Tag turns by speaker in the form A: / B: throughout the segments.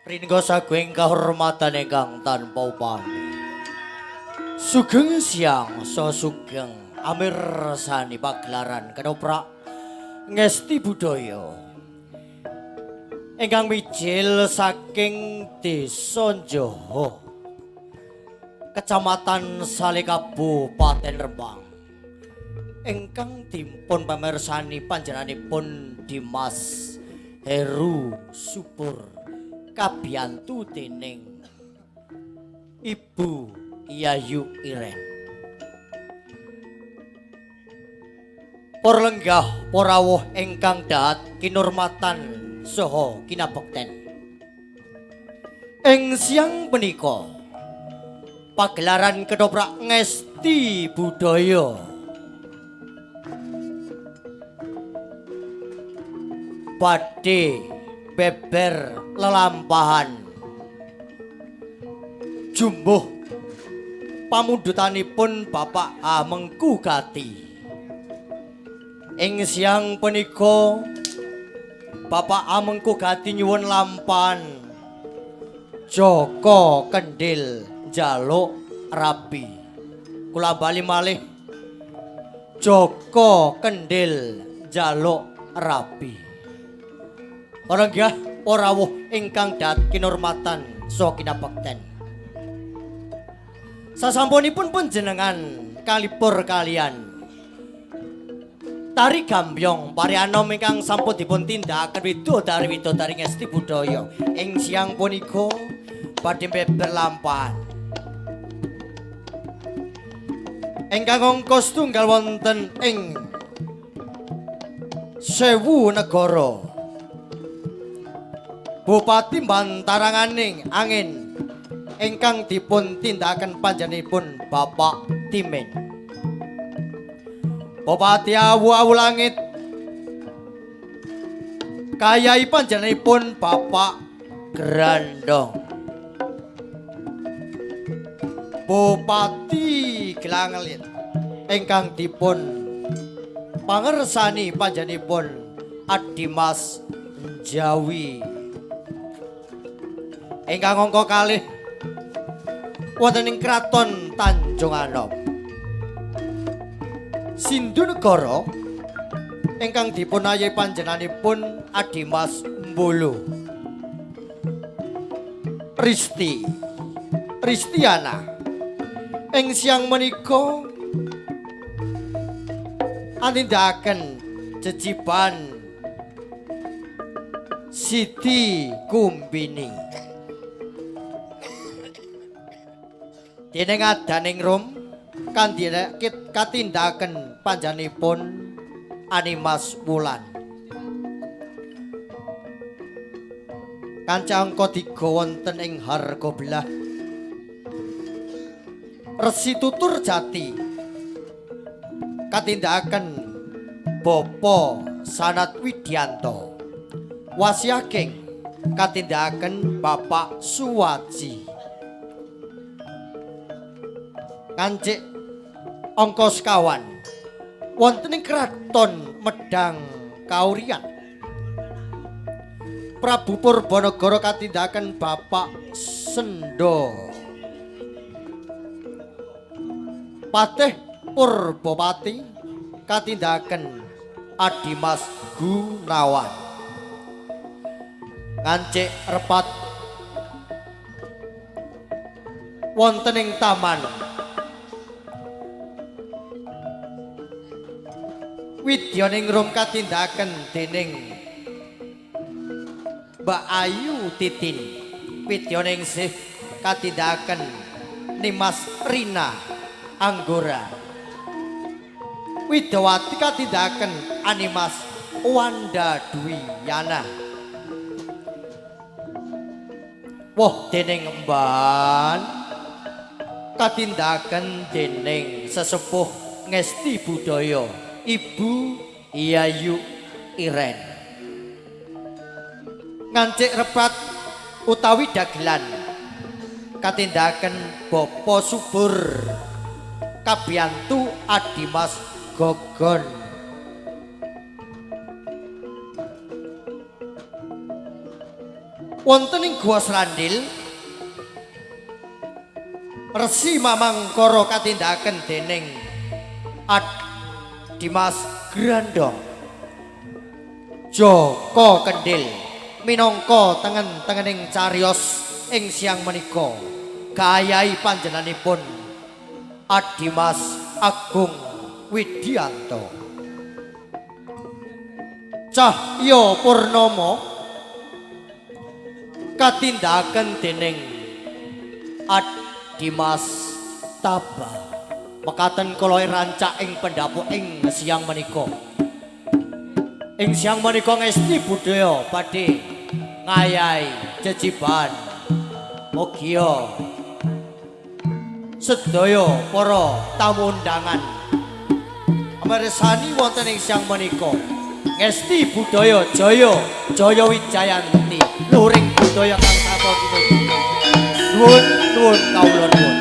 A: Ringo saking kahormatan ingkang tanpa upami. Sugeng siang so sugeng amirsani pagelaran kedoprak ngesti budaya. Ingkang mijil saking Desa Njoho, Kecamatan Sale Kabupaten Rembang. Ingkang dipun pamirsani panjenenganipun Dimas Heru Subur. Kabiyantu dening Ibu Yayu Iren. Para lenggah para rawuh ingkang dahat kinurmatan saha kinabekten. Ing siang punika pagelaran kedoprak ngesti budaya badhe beber lelampahan jumbuh pamundutanipun Bapak Amengku Gati. Ing siang punika Bapak Amengku Gati nyuwun lampahan Joko Kendil njaluk rabi. Kula bali malih Joko Kendil njaluk rabi. Para nggih para rawuh ingkang dahat kinurmatan saha kinabekten. Sasampunipun panjenengan kalipur kalian tari gambyong parianom ingkang sampun dipun tindakaken widodari ngesti budaya ing siang punika badhe beber lampahan ingkang angka setunggal wonten ing 1000 negara. Bupati Bantaranganing angin ingkang dipun tindakaken panjenenganipun Bapak Timen. Bupati Awu Langit kayai panjenenganipun Bapak Grandong. Bupati Gelangelit ingkang dipun pangersani panjenenganipun Adimas Jawi. Ingkang angka kalih wonten ing Kraton Tanjung Anom. Sindu Negara ingkang dipun ayahi panjenenganipun Adimas Mbulu. Ristiana ing siang menika anindakaken jejiban Siti Kumbini. Dening adaning rum katindaken panjenenganipun Animas Wulan. Kanca angka 3 wonten ing Hargobelah. Resi Tutur Jati katindaken Bapa Sanat Widianto. Wasiageng katindaken Bapak Suwaji. Kancik angka sekawan wonten ing Kraton Medang Kaurian. Prabu Purbanagara katindakan Bapak Sendo. Patih Purbapati katindakan Adimas Gunawan. Kancik repat wonten ing taman Widyaning rum katindakan dening Mbak Ayu Titin. Widyaning sih katindakan Nimas Rina Anggora. Widawati katindakan Animas Wanda Dwiyana. Woh dening Mban katindakan dening sesepuh ngesti budaya Ibu Yayu Iren. Ngancik repat utawi dagelan katindakan Bapa Subur Kabiyantu Adimas Gogon. wonten ing Gua Srandil Resi Mamangkara katindaken dening Dimas Grandong Joko Kendil minangka tengen-tengening cariyos ing siang menika gayai panjenenganipun Dimas Agung Widianto Cahya Purnama katindaken dening Dimas Taba mekaten kula rancak ing pendhapuk ing siang menika. Ing siang menika ngesti budaya badhe ngayahi jejiban mugia sedaya para tamu undangan mirsani wonten ing siang menika ngesti budaya Jaya Wijayanti luring budaya kang sapa kiniki. Nuwun kawula nuwun.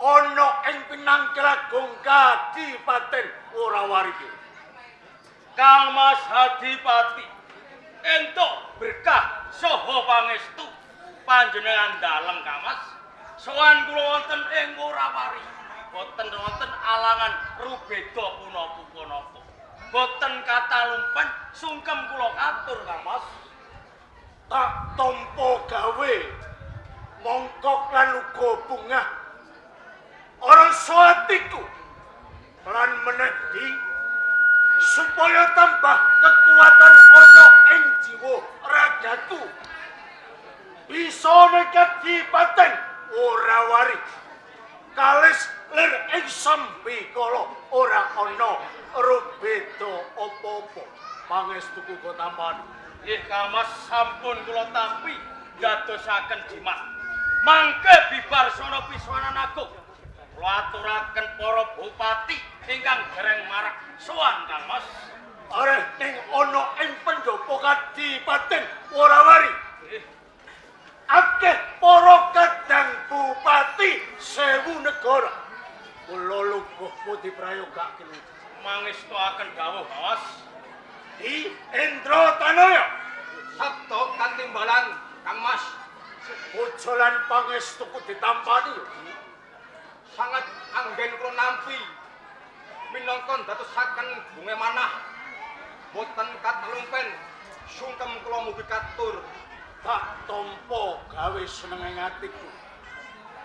B: ana ing Pinangkelagung Kadipaten Worawari.
C: Kang Mas Hadipati entuk berkah saha pangestu panjenengan dalem Kang Mas. Sowan kula wonten ing Worawari. Boten wonten alangan rubeda punapa-punapa. Boten katalumpen sungkem kula katur Kang Mas.
B: Tak tampa gawe mongkok lan uga bungah orang suatiku lan menedi supaya tambah kekuatan ana ing jiwa ragaku bisa nekat Kadipaten Worawari kalis lir ing sambikala ora ana rubeda apa-apa pangestuku Kotaman.
C: Nggih Kang Mas sampun kula tampi dadosaken jimat. Mangke bibar sono piswanan agung. Kula aturaken para bupati ingkang dereng marak sowan Kang Mas.
B: Areh ning ana ing pendopo Kadipaten Worawari. Akeh para kadang bupati 1000 negara. Kula lubuh putih prayogake.
C: Mangestuaken dawuh Kang Mas.
B: Di Endra Tanaya
C: Sabda katimbalan Kang Mas.
B: bojolan pangestuku ditampani.
C: Sangat anggen kula nampi minangka dadosaken bunge manah. Boten katalumpen sungkem kula mugi katur.
B: Tak tampa gawe seneng ing atiku.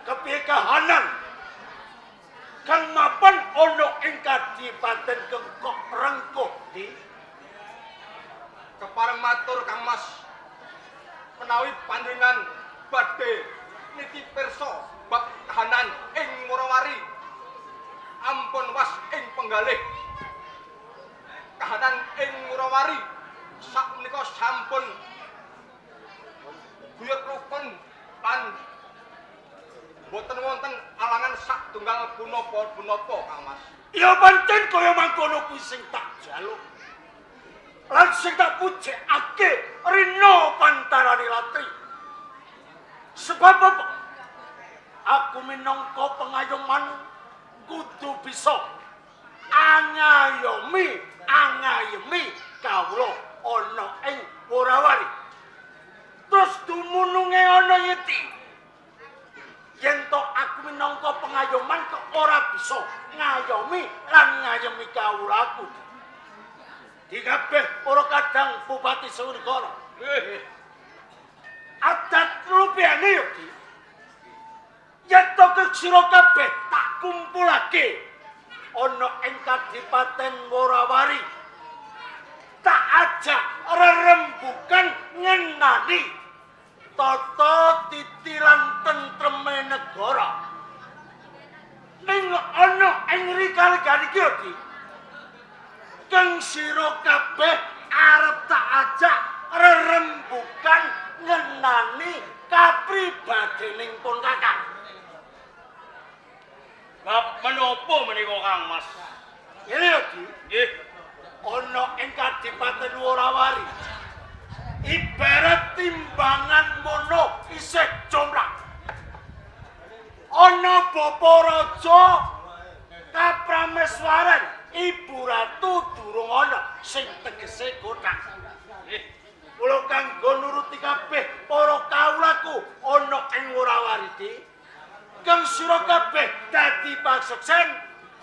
B: Kepiye kahanan kang mapan ana ing Kadipaten Kengkok Rengkuh di
C: Kepareng matur Kang Mas menawi panjenengan badhe niti pirsa bab kahanan ing Worawari ampun was ing penggalih kahanan ing Worawari sakmenika sampun guyub rukun lan boten wonten alangan satunggal punapa-punapa Kang Mas.
B: Ya pancen kaya mangkono kuwi sing tak jaluk. Lan sing tak pujekake rina pantarane latri. Sebab apa? Aku minangka pengayoman kudu bisa angayemi kawula ana ing Worawari. Terus dumununge ana yeti. Yen to aku minangka pengayoman kok ora bisa ngayomi lan ngayemi kawulaku. Di kabeh para kadang bupati senegara. Adat rupiane yo Ki. Yen to sira kabeh tak kumpulake ana ing Kadipaten Worawari. Tak ajak rerembukan ngenani tata titilan tentreme negara. Ning ana ing rikal-kali iki yo Ki. Kang sira kabeh arep tak ajak rerembukan ngenani kapribadening pun Kakang.
C: Bab menapa menika Kang Mas?
B: Ngene yo Ki.
C: Nggih.
B: Ana ing Kadipaten Worawari. Ibarat timbangan mono isih jomlang. Ana bapa raja Kaprameswaran, Ibu Ratu durung ana sing tegese kothak. Kula kanggo nuruti kabeh para kawulaku ana ing Worawari iki. Kang sira kabeh dadi paseksen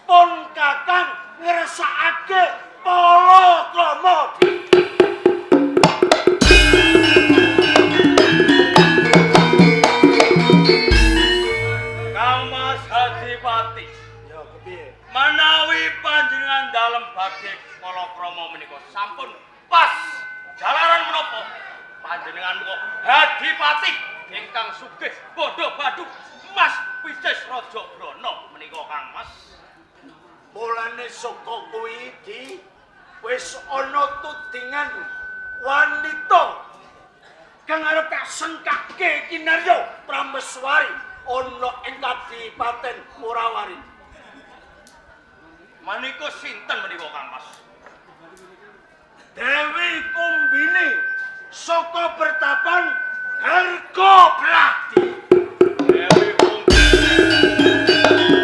B: pun Kakang ngresakake palakrama.
C: Kang Mas Hadipati.
B: Ya kepiye?
C: Manawi panjenengan dalem badhe palakrama menika sampun pas jalaran menapa panjenengan kok Hadipati ingkang sugih bodho badu Mas Pises Raja Brana menika Kang Mas.
B: Mulane saka kuwi iki wis ana tudingan wanita kang arep tak sengkake kinarya Prameswari ana ing Kadipaten Worawari.
C: Menika sinten menika Kang Mas?
B: Dewi Kumbini saka Bertapan Harga Bladi.
C: Dewi Kumbini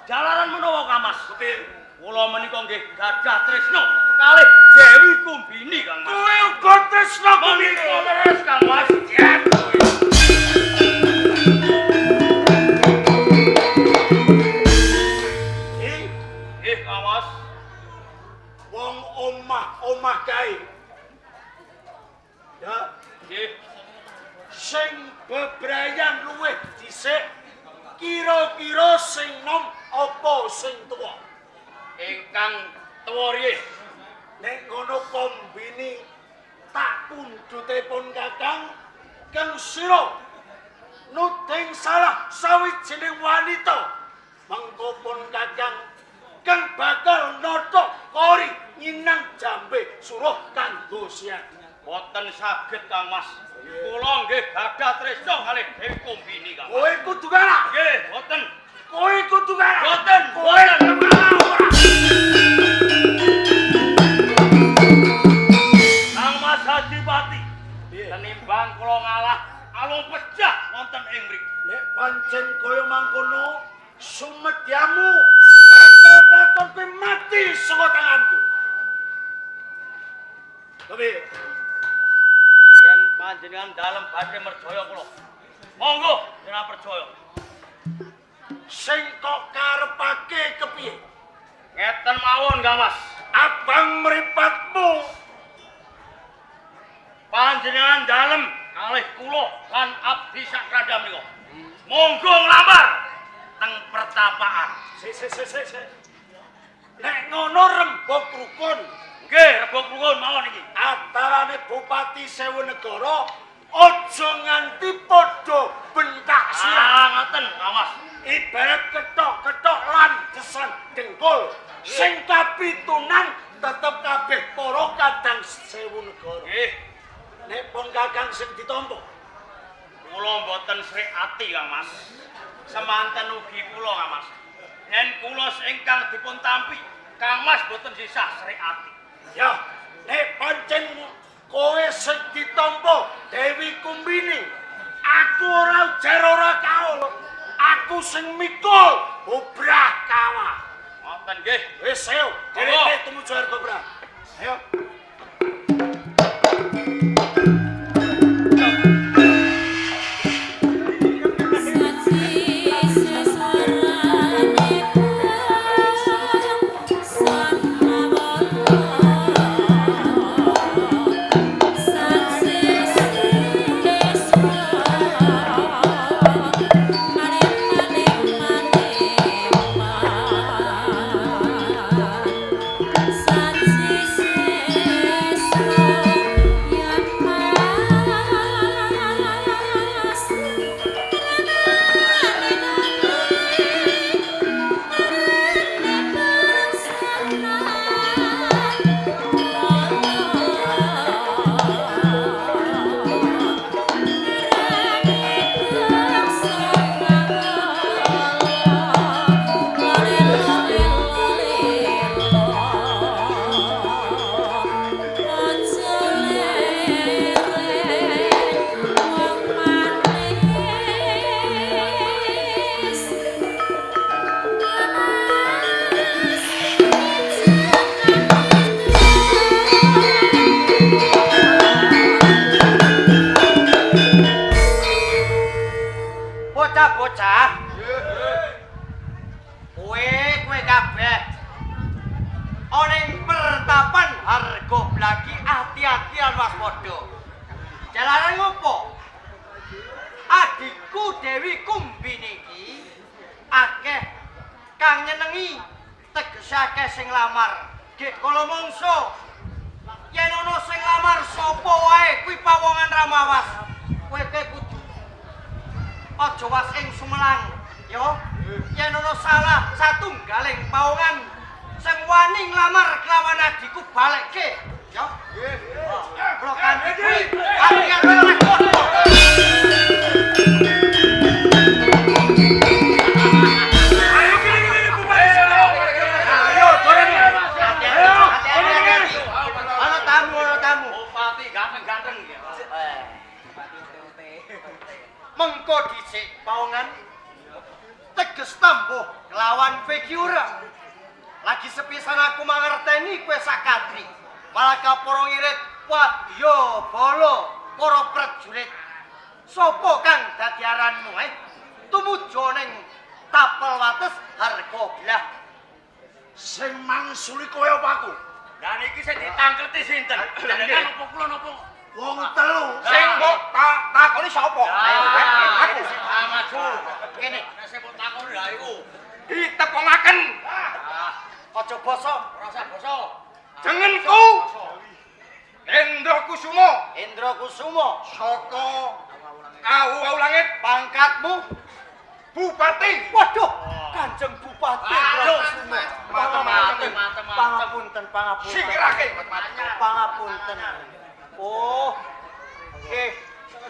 C: Jalaran menawa Kamas.
B: Kepiye?
C: Kula menika nggih gadah tresna kalih Dewi Kumbini Kang Mas.
B: Kowe uga tresna Kumbini.
C: Menika leres Kang Mas. Ya. Kang Mas.
B: Wong omah kae. Ya,
C: Nggih.
B: sing bebrayan luwih dhisik kira-kira sing nom apa sing tuwa.
C: Ingkang tuwa riyin.
B: Nek ngono Kumbini tak pundhutipun Kakang kang sira nuding salah sawijining wanita. Mangko pun Kakang kang bakal notok kori nyinang jambe suruh kanggo siang.
C: Boten saged Kang Mas. Kula nggih gadah tresna kalih Dewi Kumbini Kang Mas.
B: Kowe kudu kalah.
C: Nggih, boten.
B: Kowe kudu kalah.
C: Boten,
B: Kowe
C: boten.
B: kalah ora.
C: Kang Mas Adipati.
B: Piye?
C: Tenimbang kula ngalah alung pecah wonten ing mriki.
B: Nek pancen kaya mangkono sumedyamu bakal takon kowe mati saka tanganku. Kepiye?
C: Yen panjenengan dalem badhe merjaya kula. Monggo jenengan percaya.
B: Sing kok karepake kepiye?
C: Ngeten mawon Kang Mas.
B: Abang mripatmu
C: Panjenengan dalem kalih kula lan abdi sakrada menika. Monggo nglamar teng pertapaan.
B: se. Nek ngono rembug rukun
C: Nggih, rebok rukun mawon iki.
B: antarane Bupati Sewenegara aja nganti padha bentak siang.
C: Ngoten, Kang Mas.
B: Ibarat ketok-ketok lan jesan dengkul. Sing kapitunan tetep kabeh para kadang Sewenegara.
C: Nggih,
B: Nek pun Kakang sing ditampa.
C: kula mboten srek ati, Kang Mas. Semanten ugi kula, Kang Mas. Yen kula ingkang dipun tampi, Kang Mas mboten sisah srek ati.
B: Ya, nek pancen kowe sing ditampa Dewi Kumbini, aku ora ujar ora kaul. Aku sing mikul obrah kawah.
C: Ngoten nggih.
B: Wis ayo, dhereke tumuju harga obrah. Ayo.
A: Bocah-bocah. Kowe kabeh. Ana ing pertapan harga blagi ati-atian waspada. Jalaran ngopo? Adikku Dewi Kumbini iki akeh kang nyenengi tegese akeh sing lamar. Gek kala mangsa yen ana sing lamar sapa wae kuwi pawongan ramawas. Kowe kudu aja was ing sumelang, ya. Yen ana salah satunggaling pawongan sing wani nglamar kelawan adikku balekke, ya. Nggih. Kula kanthi kuwi ati-ati oleh padha.
B: Ayo kene Bupati. Ayo bareng. Ayo.
A: Ana tamu.
C: Bupati ganteng-ganteng nggih.
A: Mengko dhisik pawongan teges tambuh Kelawan figura. Lagi sepisan aku mangerteni kowe sakadri. Malah kaporo ngirit wadya bala para prajurit. Sopo kang dadi aranmu tumuju ning tapel wates Hargoblah.
B: Sing mangsuli kowe apa aku?
C: Dan iki sing ditangkleti sinten? Jenengan opo kula napa?
B: Wong telu.
C: Sing mbok takoni sapa?
A: Ayo,
C: Aku sing maju. Kene, nek sing mbok takoni lha iku ditepongaken.
A: Aja basa.
C: Ora usah basa.
B: Jenengku Endra Kusuma
A: Indra Kusuma.
B: saka Awu Langit,
A: Pangkatmu
B: Bupati.
A: waduh Kanjeng Bupati Indra
C: Aduh,
A: Kusuma.
C: mantep.
A: Pangapunten.
B: Sikirake.
A: Pangapunten. Oh. Nggih,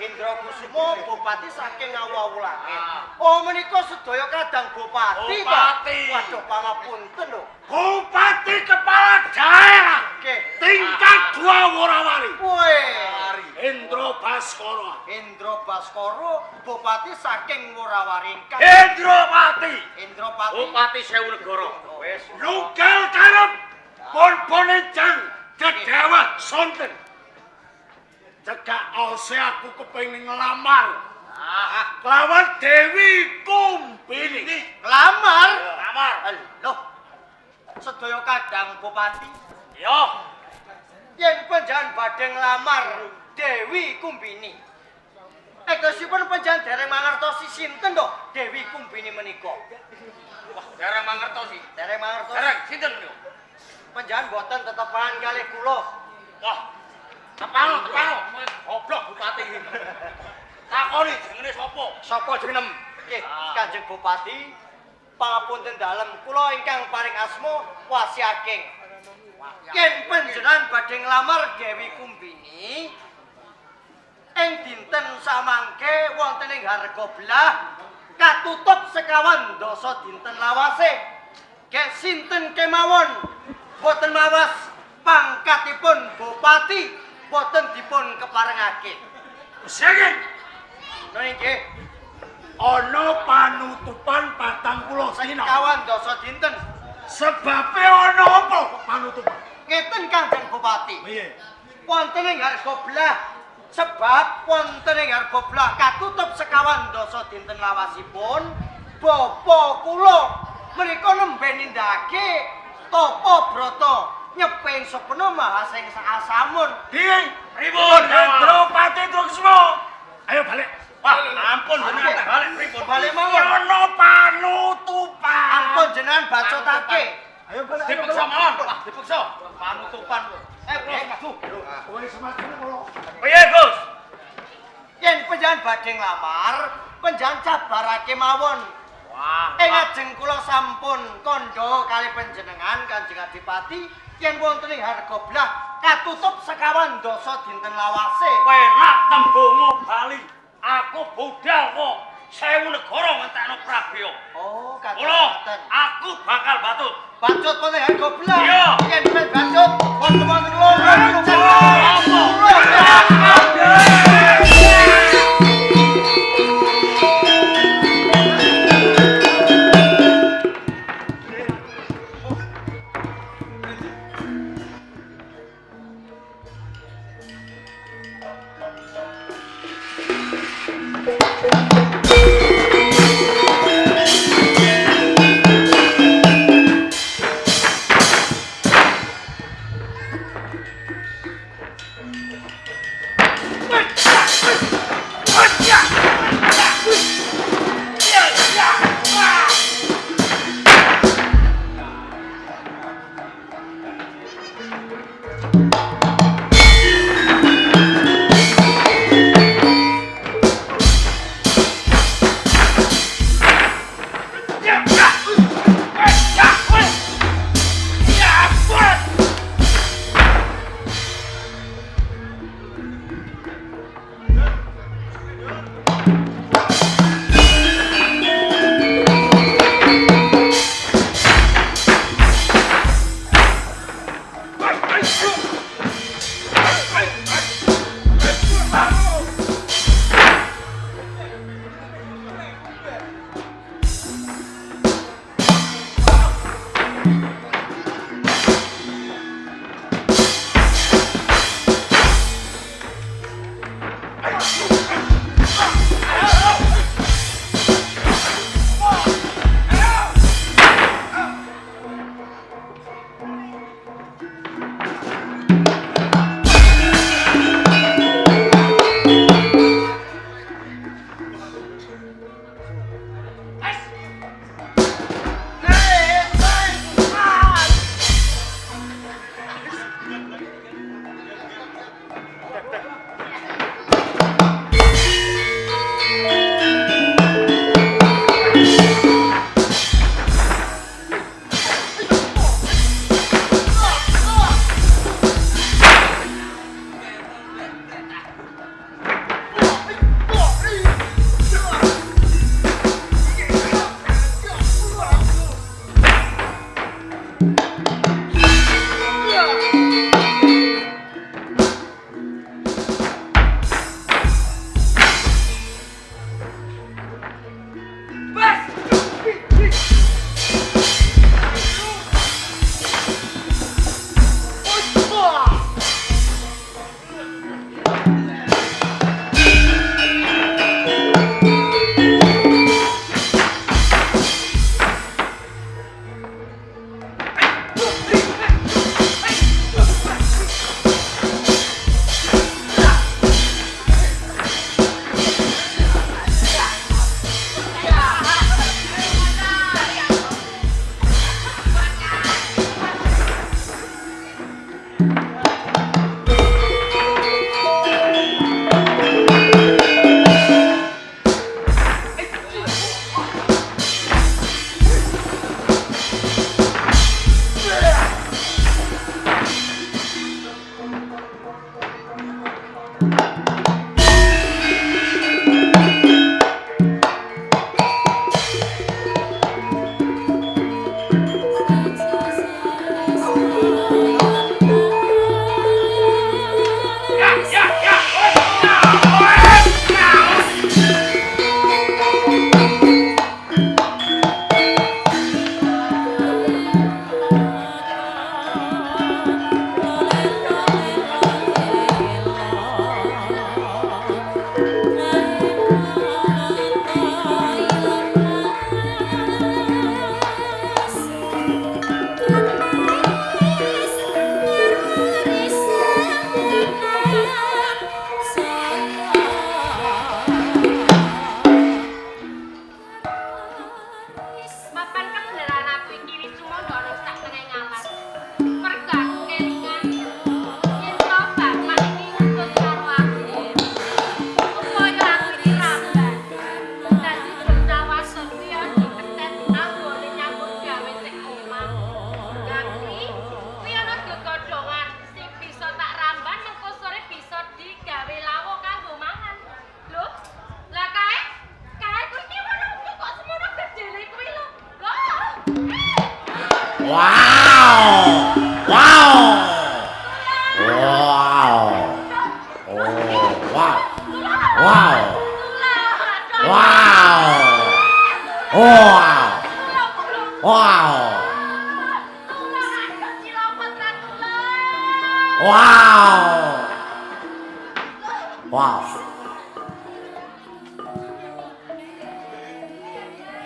A: Indra Kusuma Bupati saking Awu Langit. Oh menika sedaya kadang Bupati, Pak.
C: Bupati.
A: Waduh pangapunten lho.
B: Bupati kepala daerah
A: Nggih.
B: tingkat 2 Worawali.
A: Woi.
B: Endra Baskara.
A: Indra Baskara Bupati saking Worawari.
B: Endropati.
A: Indropati.
C: Bupati Sewu Negara.
A: Wis.
B: Lugal karep pon-pone jang Dewa Sonten. Cekak ose aku kepengin ngelamar. Kelawan Dewi Kumbini.
A: Lamar.
C: Lamar.
A: Loh. Sedaya kadang Bupati.
C: Yo.
A: Yen panjenengan badhe nglamar Dewi Kumbini. Ekosipun panjenengan dereng mangertosi sinten to Dewi Kumbini menika.
C: Wah, jarang mangertosi.
A: Dereng mangertosi.
C: Jarang sinten niku?
A: Panjenengan boten tetepan kalih kula.
C: Wah. Tepano. Goblok Bupati iki. Takoni jenenge sapa?
A: Sapa jeneng? Nggih, Kanjeng Bupati, pangapunten dalem kula ingkang paring asma Wasiaking. Yen panjenengan badhe nglamar Dewi Kumbini ing dinten samangke wonten ing Hargoblah katutup sekawan dasa dinten lawase. Nggih sinten kemawon boten mawas pangkatipun Bupati boten dipun keparengake.
B: Sing
A: Nggih,
B: ana panutupan 40 dina.
A: sekawan dasa dinten.
B: Sebabe ana apa panutupan?
A: Ngeten Kanjeng Bupati.
B: Piye?
A: Wonten ing Hargoblah sebab wonten ing Hargoblah katutup sekawan dasa dinten lawasipun bapa kula menika nembe nindakake tapa brata nyepeng sepena mahasing asamun.
B: Piye?
C: Pripun?
B: Endropati Kusuma. Ayo balik.
C: Wah, ampun jenengan balik pripun?
A: Balik mawon.
B: Ana panutupan.
A: Ampun jenengan bacotake.
B: Ayo balik.
C: Dipeksa mawon. Wah, dipeksa. Panutupan.
B: Wis semakin kula.
C: Piye, Gus?
A: Yen panjenengan badhe nglamar, panjenengan cabarake mawon.
C: Wah.
A: Ajeng kula sampun kandha kali panjenengan Kanjeng Adipati yen wonten ing Hargoblah katutup sekawan dasa dinten lawase.
C: Penak tembungmu Bali. Aku budal kok Sewu Negara ngentekno Prabeya.
A: Oh,
C: Mula
A: kadang
C: aku bakal batut.
A: Bacut wonten ing Hargoblah.
C: Iya.
A: Yen men bacut wonten loro.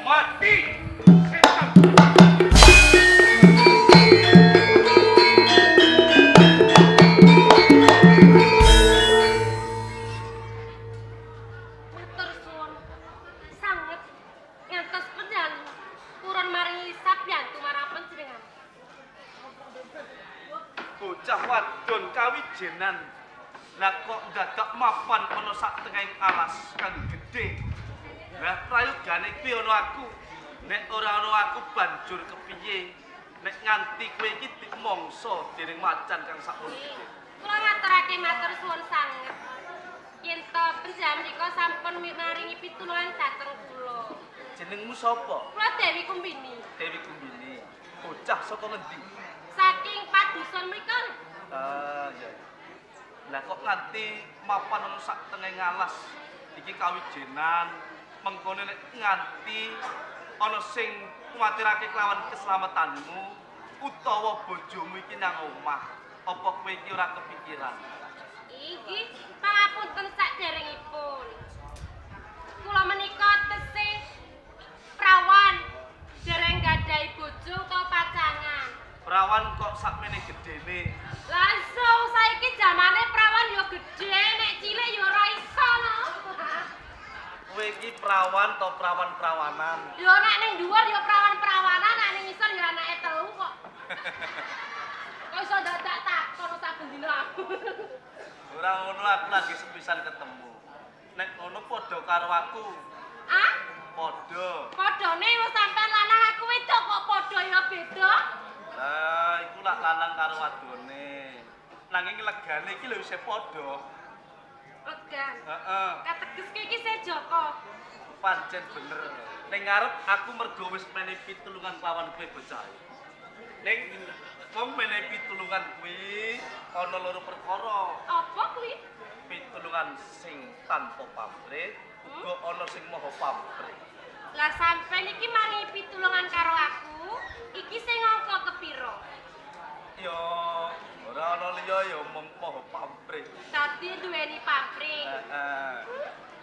C: Mati.
D: Matur suwun. Sanget ngantos penjan kurang maringi sabiyantu marang panjenengan.
C: Bocah wadon kawijenan. Lah kok dadak mapan ana sak tengahing alas kang gedhe. Lah prayogane kuwi ana aku. Nek ora ana aku banjur kepiye? Nek nganti kowe iki dimangsa dening macan kang sakmono gedhe.
D: Kula ngaturake matur suwun sanget. Yen to panjenengan menika sampun maringi pitulungan dhateng kula.
C: Jenengmu sapa?
D: Kula Dewi Kumbini.
C: Dewi Kumbini. Bocah saka ngendi?
D: Saking padusun mriku.
C: Ya. Lah kok nganti mapan ana sak tengah ngalas iki kawijenan mengkono nek nganti ana sing kuwatirake kelawan keselamatanmu utawa bojomu iki nang omah apa kowe iki ora kepikiran?
D: Iki pangapunten saderengipun. Kula menika tesih prawan dereng gadhahi bojo utawa pacangan.
C: Perawan kok sakmene gedene.
D: Langsung saiki zamane prawan yo gedhe, nek cilik yo ora iso no.
C: Kowe iki perawan to perawan-perawanan?
D: Yo nek ning dhuwur yo prawan-prawanan, nek ning ngisor yo anake telu kok. Kok iso dadak takon saben dina aku.
C: Ora ngono aku lagi sepisan ketemu. Nek ngono padha karo aku.
D: Ah?
C: Padha.
D: Padane wis sampean lanang aku wedok kok padha yo beda.
C: Lah iku lak lanang karo wadone. Nanging legane iki lho isih padha.
D: Legan.
C: Heeh.
D: Kategeske iki se Joko.
C: Pancen bener. Ning ngarep aku mergo wis menehi pitulungan lawan kowe bocah. Ning wong menehi pitulungan kuwi ana loro perkara.
D: Apa kuwi?
C: Pitulungan sing tanpa pamrih, uga ana sing maha pamrih.
D: Lah sampean iki maringi pitulungan karo aku, iki sing angka kepiro?
C: Ya ora ana liya ya mung maha pamrih.
D: Dadi duweni pamrih.
C: Heeh.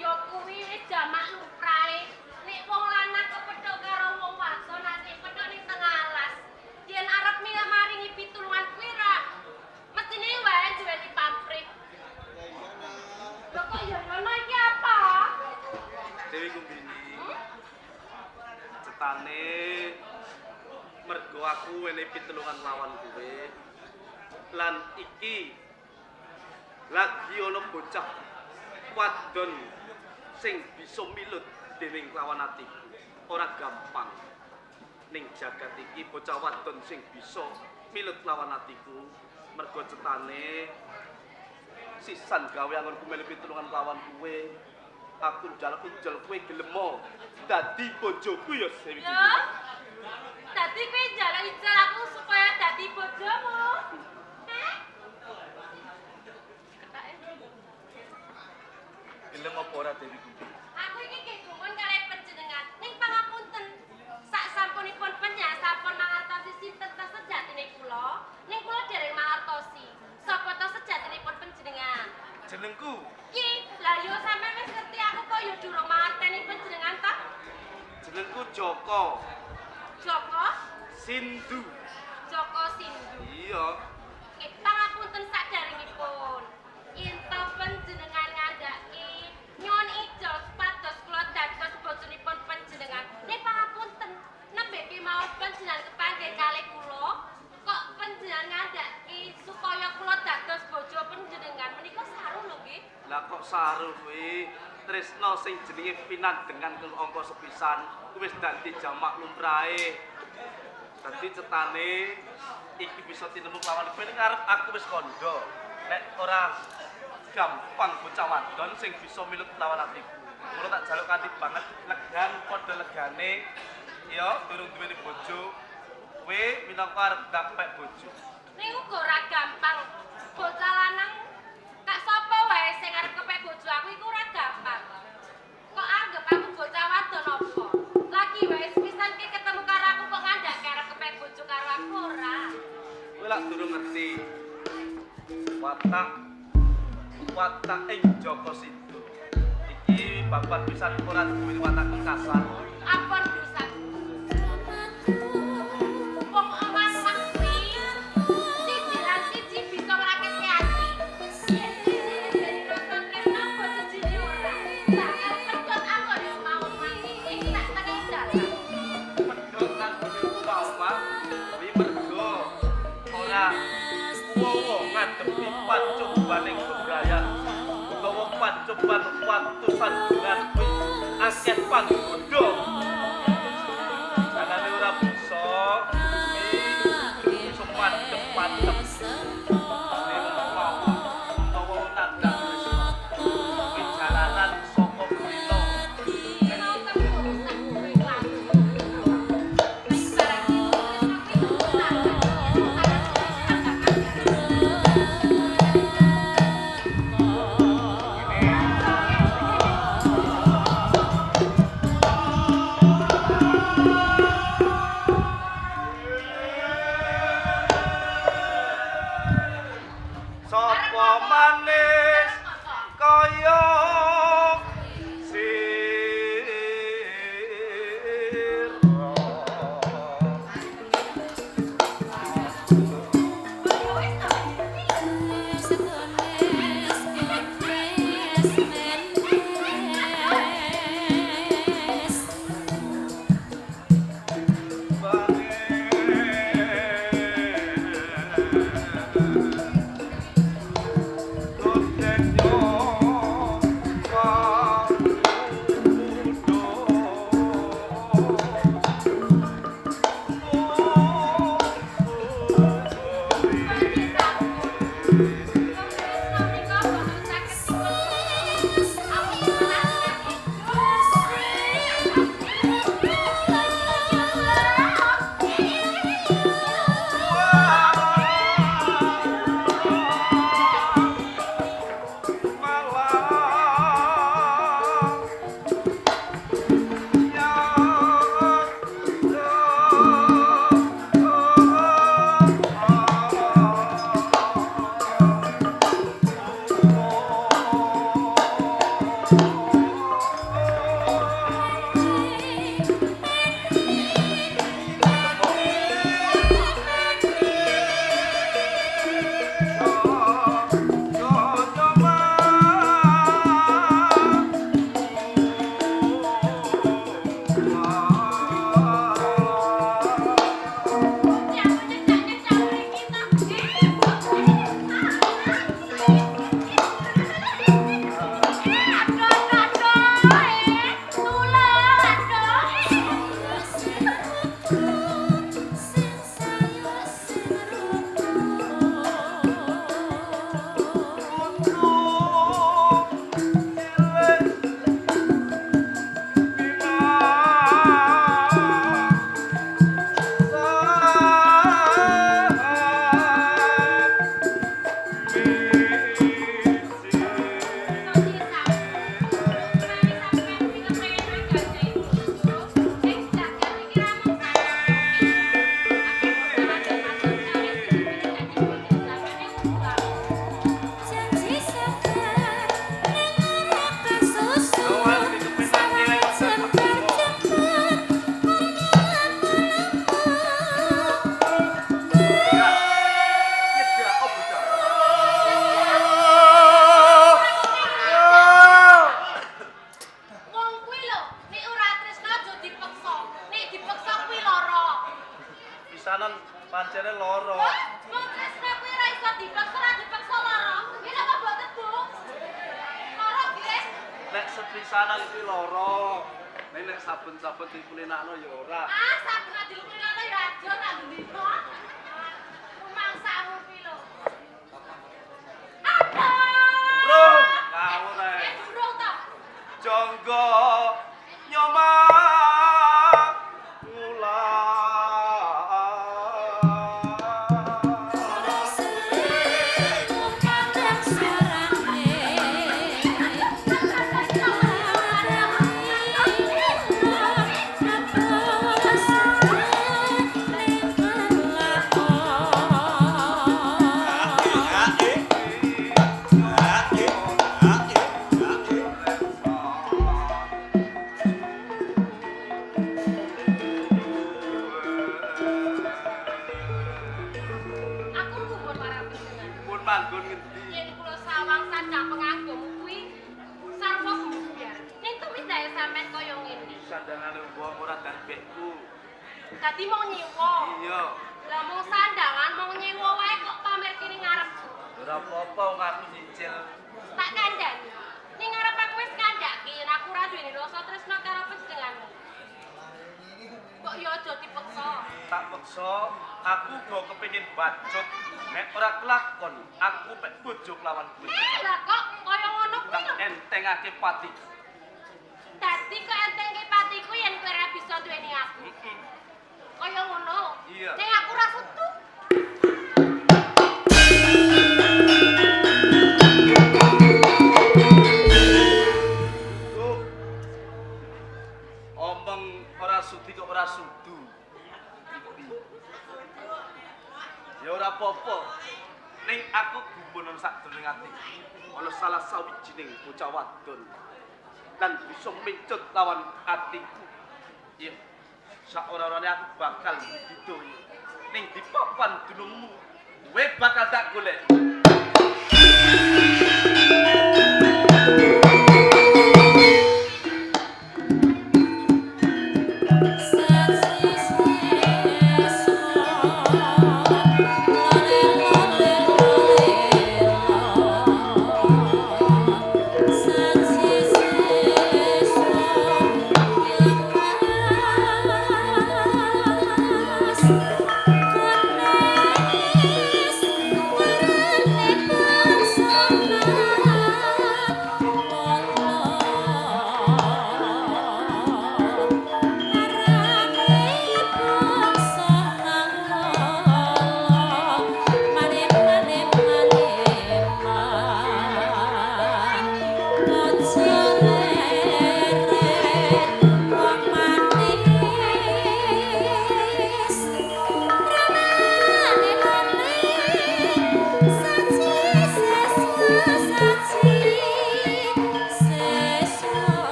D: Ya kuwi wis jamak lumrahe. Nek wong lanang kepethuk karo wong wadon nek pedhok ning tengah alas. Yen arep maringi pitulungan kuwi ra mestine wae duweni pamrih. Lho kok ya ngono iki apa?
C: Dewi Kumbini. Cetane mergo aku enehi pitulungan lawan kowe. Lan iki lagi ana bocah wadon sing bisa milut dening lawan atiku. Ora gampang. Ning jagat iki bocah wadon sing bisa milut lawan atiku mergo cetane sisan gawe angonku melu pitulungan lawan kowe. Aku njaluk ijol kowe gelem dadi bojoku ya Dewi.
D: Lho? Dadi kowe njaluk ijol aku supaya dadi bojomu. Heh?
C: Gelem apa ora Dewi Kumbini?
D: Aku iki kegumun kalih panjenengan. Ning pangapunten. Sak sampunipun penyak sampun mangertosi sinten ta sejatine kula. Ning kula dereng mangertosi. Sapa ta sejatinipun panjenengan?
C: Jenengku
D: Ki, lah yo sampeyan wis ngerti aku kok yo durung mangerteni panjenengan ta?
C: jenengku Joko
D: Joko,
C: Sindu.
D: Joko Sindu.
C: Iya.
D: Pangapunten saderengipun. Yen to panjenengan ngandhaki nyuwun ijol supados kula dados bojonipun panjenengan. Ning pangapunten, nembe kemawon panjenengan kepanggih kalih kula, kok panjenengan ngandhaki supaya kula dados bojo panjenengan menika saru lho nggih.
C: Lah kok saru kuwi tresna sing jenenge pinandengan karo angka sepisan wis dadi jamak lumrahe. Dadi cetane iki bisa tinemu lawan kowe ning arep aku wis kandha. Nek ora gampang bocah wadon sing bisa milut lawan atiku. Mula tak jaluk kanthi banget legan padha legane ya durung duweni bojo. kowe minangka arep dapet bojo.
D: Ning uga ora gampang. Bocah lanang kak sapa wae sing arep kepek bojo aku iku ora gampang. Kok anggap aku bocah wadon apa? Lagi wae sepisan ki ketemu karo aku kok ngandake arep kepek bojo karo aku ora.
C: Kowe lak durung ngerti. Watak ing Joko Sido. Iki babat pisan ora duwe watak kasar.
D: Ampun pisan. Wong omah kuwi siji lan siji bisa ngraketke ati. Yen dadi nonton kena bojo jine ora. Bakal pedhot aku yo mau mati iki tak tekan dalan.
C: Pedhot lan bojoku Mama. Kuwi mergo ora wowo ngadepi pancobaning bebrayan. Utawa pancoban waktu sandungan kuwi akeh panggoda. Jangan ora bisa iso madhep-madhep. Utawa nandang wis. Kuwi jalanan saka Brino.
D: Mau temu sak kuwi lagu. Wis barang iki wis
C: Sapa manis kaya pisanan pancene loro.
D: Wong tresno kuwi ora iso dipaksa lara. Iki apa boten, Bu? Lara guys.
C: Nek sepisanan iki loro. Nek saben-saben dipulinakno ya ora.
D: Ah, saben dipulinakno ya aja tak ndino. Rumangsamu kuwi lho. Aduh.
C: Bro, ngawur ae.
D: Durung to.
C: Jonggo nyoma ulah manggon ngendi?
D: Yen kula sawang sandang pengagum kuwi sarwa buyar. Ning tumindahe sampean kaya ngene.
C: Sandangane wong ora darbekku.
D: Dadi mau nyewa.
C: Iya.
D: Lah mung sandangan mau nyewa wae kok pamer kene ngarep.
C: Ora apa-apa wong aku nyicil.
D: Tak kandhani. Ning ngarep aku wis kandhake yen aku ora duweni rasa tresna karo panjenenganmu. Kok yo aja dipeksa.
C: Tak peksa, aku go kepengin bacot. Nek ora kelakon, aku pek bojo lawan kowe.
D: Lah kok kaya ngono kuwi
C: Tak
D: lho.
C: entengake pati.
D: Dadi kok entengke patiku yen kowe ora bisa duweni aku. Kaya ngono.
C: Iya.
D: Ning aku ora setu.
C: Omong ora sudi kok ora sudu. Ya ora apa-apa. Ning aku gumun sakjroning ati. Ana salah sawijining bocah wadon lan bisa mencut lawan atiku. Iya. Saora-orane aku bakal didoyo. Ning di papan dunungmu, kowe bakal tak golek.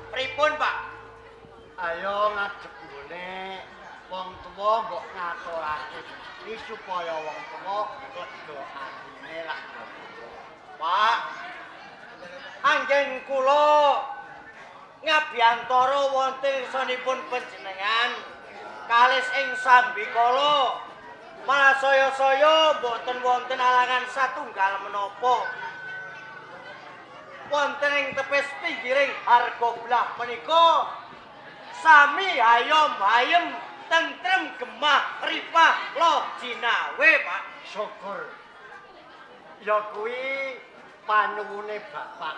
A: Pripun, Pak?
B: Ayo ngadeg nggone wong tuwa mbok ngaturake iki supaya wong tuwa lega atine lah.
A: Pak, anggen kula ngabiyantara wonten irsanipun panjenengan kalis ing sambikala malah saya-saya mboten wonten alangan satunggal menapa wonten ing tepis pinggiring harga belah menika sami ayom-ayem tentrem gemah ripah loh jinawe, Pak.
B: Syukur. Ya kuwi panuwune Bapak.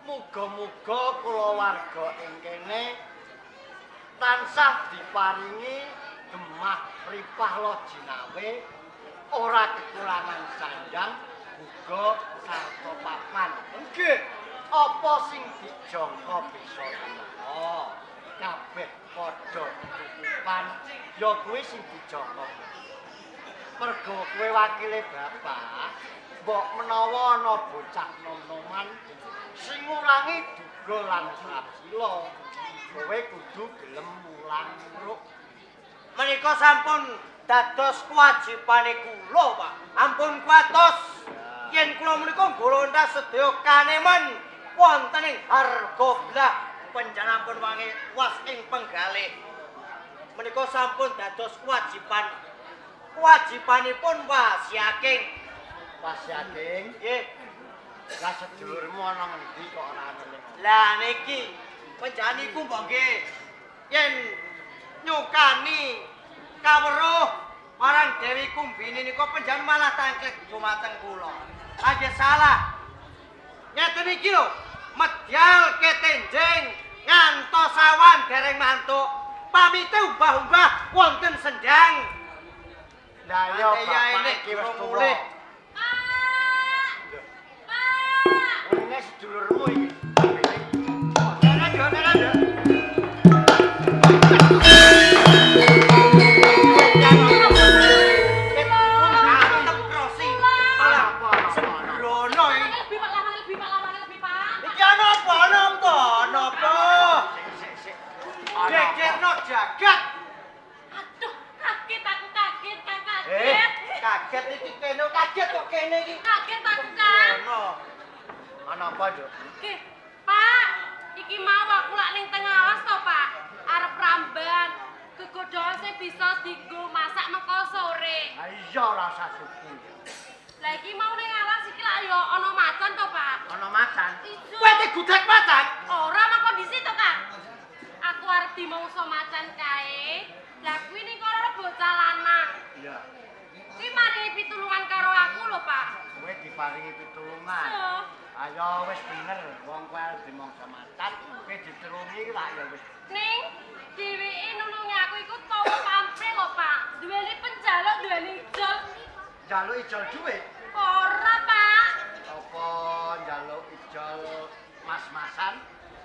B: Muga-muga kulawarga ing kene tansah diparingi gemah ripah loh jinawe ora kekurangan sandang uga sarta papan.
A: Nggih.
B: Apa sing dijangka bisa ana? Kabeh padha cukupan ya kuwi sing dijangka. Mergo kowe wakile Bapak, mbok menawa ana bocah nom-noman sing ngulangi duga lan sabila, kowe kudu gelem mulang ruk.
A: Menika sampun dados kewajibane kula, Pak. Ampun kuatos. Yen kula menika golonta sedaya kanemen wonten ing harga belah panjenenganipun wangi was ing penggalih. Menika sampun dados kewajibanipun wasiaking.
B: Pasyaking,
A: Nggih.
B: lah sedulurmu ana ngendi kok ora ngeling.
A: Lah niki panjenenganipun mbok nggih yen nyukani kaweruh marang Dewi Kumbini nika panjenengan malah tangkek dumateng kula. Aja salah. Ngeten iki lho, medyal ketenjing ngantos awan dereng mantuk. Pamite ubah-ubah wonten sendang.
B: Lah ya
A: Ate yae
B: Bapak
A: nek
B: iki wis
A: mulih.
B: tuwa.
D: Pak! Pak!
B: Ngene
A: iki?
D: Kaget aku, Kang.
A: Ono. Ana apa, Nduk?
D: Nggih, Pak. Iki mau aku lak ning tengah alas to, Pak. Arep ramban. Gegodhongan sing bisa dienggo masak mengko sore.
A: Ha iya rasa suku.
D: Lah iki mau ning alas iki lak yo ana macan to, Pak.
A: Ana macan.
D: Ijo.
A: Kowe digudhek macan?
D: Ora mah kondisi to, Kang. Aku arep dimongso macan kae. Lah kuwi ning kono bocah lanang.
A: Iya.
D: Kuwi maringi pitulungan karo aku lho, Pak.
A: Kowe diparingi pitulungan.
D: So,
A: Ayo wis bener, wong kowe arep dimongso macan, kowe ditulungi lak ya wis.
D: ning dheweke nulungi aku iku tawa pamrih lho, Pak. Duweni penjaluk, duweni ijol.
A: Njaluk ijol dhuwit.
D: Ora, Pak.
A: Apa njaluk ijol mas-masan?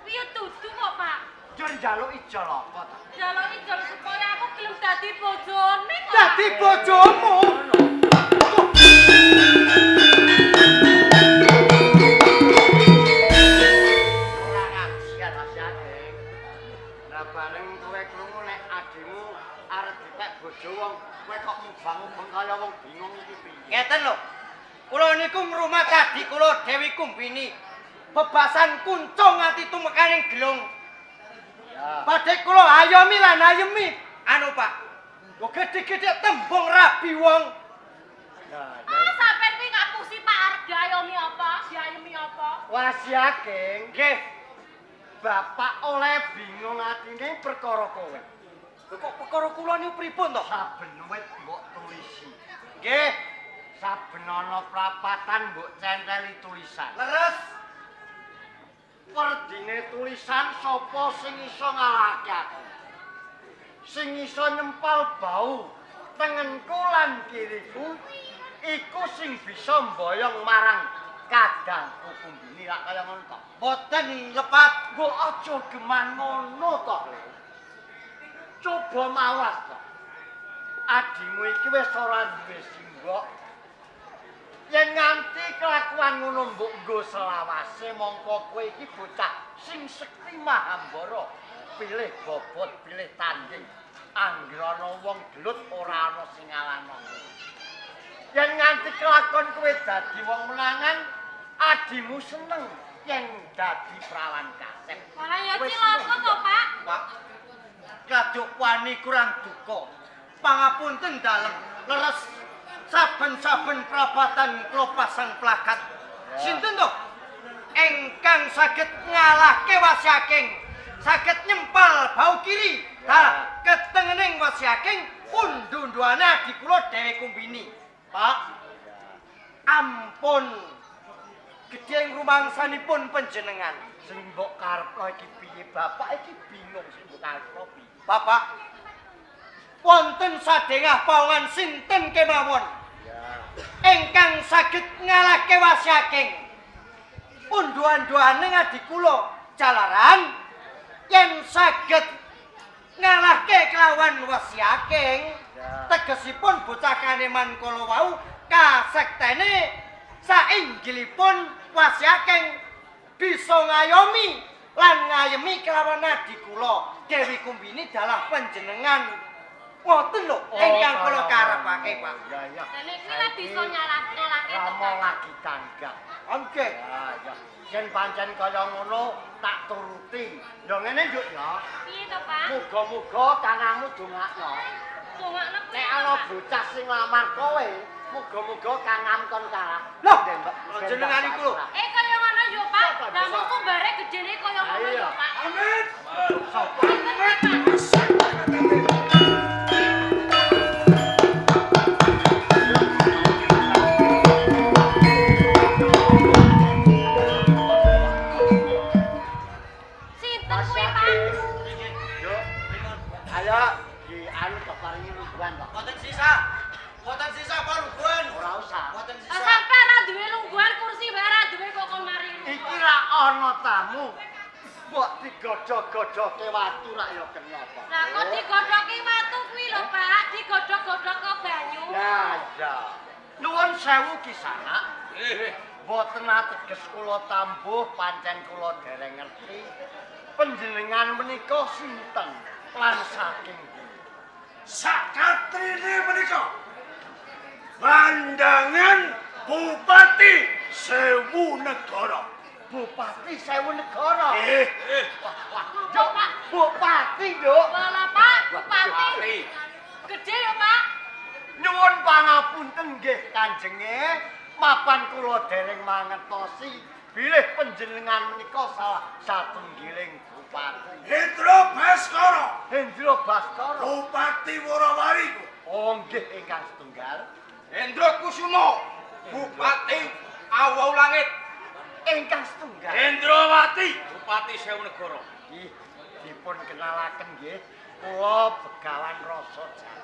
D: Kuwi yo dudu kok, Pak.
A: Yo njaluk ijol apa ta?
D: Jaluk ijol supaya aku gelem dadi bojone kok.
A: Dadi bojomu. Ora ngasian asiane. Lah bareng kowe krungu nek adhimu arep dipek bojo wong, kowe kok mubang-mubang kaya wong bingung iki piye? Ngeten lho. Kula niku ngrumat adik kula Dewi Kumbini. Bebasan kuncung ati tumekaning gelung. Ya. Badhe kula ayomi lan ayemi. Anu Pak. Kok gedhe-gedhe tembung rabi wong. Ya,
D: Ah, sampean kuwi ngapusi Pak arep diayomi apa? Diayemi apa?
A: Wasiake nggih. Bapak oleh bingung atine perkara kowe. Lho kok perkara kula niku pripun to? Saben wit mbok tulisi. Nggih. Saben ana prapatan mbok centeli tulisan. Leres. Werdine tulisan sapa sing iso ngalahke aku? Sing iso nyempal bau tengenku lan kiriku iku sing bisa mboyong marang kadangku Kumbini lak kaya ngono to. Boten lepat, mbok aja geman ngono to. Coba mawas to. Adimu iki wis ora duwe simbok. Yen nganti kelakuan ngono mbok nggo selawase mongko kowe iki bocah sing sekti mahambara. Pilih bobot, pilih tanding. Anggrana wong gelut ora ana sing ngalahno. Yen nganti kelakon kowe dadi wong menangan, adimu seneng yen dadi prawan kasep.
D: Malah ya cilaka to, Pak.
A: Pak, kaduk wani kurang duka. Pangapunten dalem, leres saben-saben prabatan kula pasang plakat. Sinten to? Engkang saged ngalahke Wasyaking, saged nyempal bau kiri. Ha, ketengening Wasyaking undhu-undhuane adik kula Dewi Kumbini. Pak, ampun gedhe rumangsanipun panjenengan. Sing mbok karepno iki piye, Bapak iki bingung sing mbok karepno piye. Bapak, wonten sadengah pawongan sinten kemawon ingkang saged ngalahke Wasyaking. Undhuan-undhuaning adik kula jalaran yen saged ngalahke kelawan Wasyaking, tegesipun bocah kaneman kala wau kasektene sainggilipun Wasyaking bisa ngayomi lan ngayemi kelawan adik kula Dewi Kumbini dalah panjenengan. Ngoten lho ingkang kula karepake, Pak. Ya ya.
D: Dene kuwi lah bisa nyalahke to,
A: Ramo
D: Pak.
A: lagi tanggap. Nggih. Ya ya. Yen pancen kaya ngono tak turuti. Ya ngene Nduk ya.
D: Piye to, Pak?
A: Muga-muga kangangmu dongakno.
D: Dongakno kuwi.
A: Nek ana bocah sing nglamar kowe, muga-muga kangam kon kalah. Lho, Mbak. Jenengan iku lho.
D: Kaya ngono yo, Pak. Lah mung kumbare gedene kaya ngono yo, Pak.
A: Amin. Sapa?
D: Sinten kuwi, Pak?
A: Yo, ayo di anu keparingi lungguhan kok. Boten sisa apa lungguhan? Ora usah. Boten
D: Lah sampean ra duwe lungguhan kursi wae ra duwe kok kon mari.
A: Iki ra ana tamu. Mbok digodhog-godhoke watu rak ya kena apa.
D: Lah kok digodhoki watu kuwi lho, Pak. Digodhog-godhog ke banyu.
A: Ya, ya. Nuwun sewu Kisanak. Boten ateges kula tambuh pancen kula dereng ngerti panjenengan menika sinten lan saking pundi.
B: Sakatrine menika Bandangan Bupati Sewu Negara.
A: Bupati Sewu Negara.
D: Yo, Pak.
A: Bupati, yo.
D: Bola, Pak. Bupati. Gede ya, Pak.
A: Nyuwun pangapunten nggih Kanjenge, mapan kula dereng mangetosi bilih panjenengan menika salah satunggiling bupati.
B: Hendro Baskara.
A: Hendro Baskara.
B: Bupati Worawari.
A: Oh nggih ingkang setunggal.
C: Hendro Kusumo, Bupati Awau Langit.
A: Ingkang setunggal.
C: Hendrowati, Bupati Sewu Negara.
A: Nggih, dipun kenalaken nggih, kula Begawan Rasa Jati.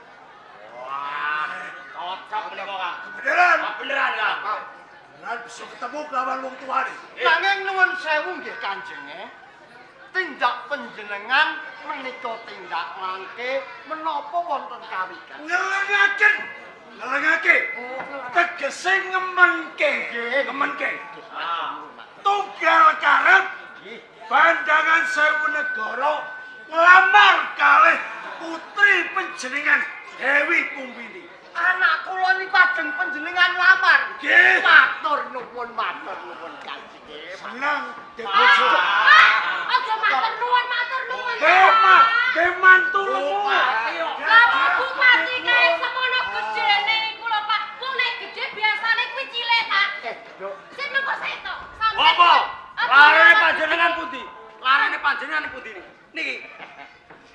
C: Wah, cocok menika, Kang.
B: Beneran.
C: Beneran, Kang.
B: Beneran bisa ketemu kelawan wong tuane.
A: Nanging nuwun sewu nggih Kanjenge. Tindak panjenengan menika tindak langke menapa wonten kawigan?
B: Ngelengaken. Ngelengake. Tegese ngemenke. Ngemenke. Tunggal karep
A: Nggih.
B: Bandangan Sewu Negara nglamar kalih putri panjenengan Dewi Kumbini.
A: Anak kula niku ajeng panjenengan lamar.
B: Nggih.
A: Matur nuwun Kanjenge.
B: Seneng
D: Pak,
B: debojo.
D: aja matur nuwun, matur nuwun.
B: Demantu.
D: Lah bupati kae semono gedene iku lho, Pak. Wong nek gede biasane kuwi cilik, Pak.
A: Yo.
D: Sing nunggu seto.
C: Apa? Larane panjenengan pundi? Larane panjenengan pundi niki?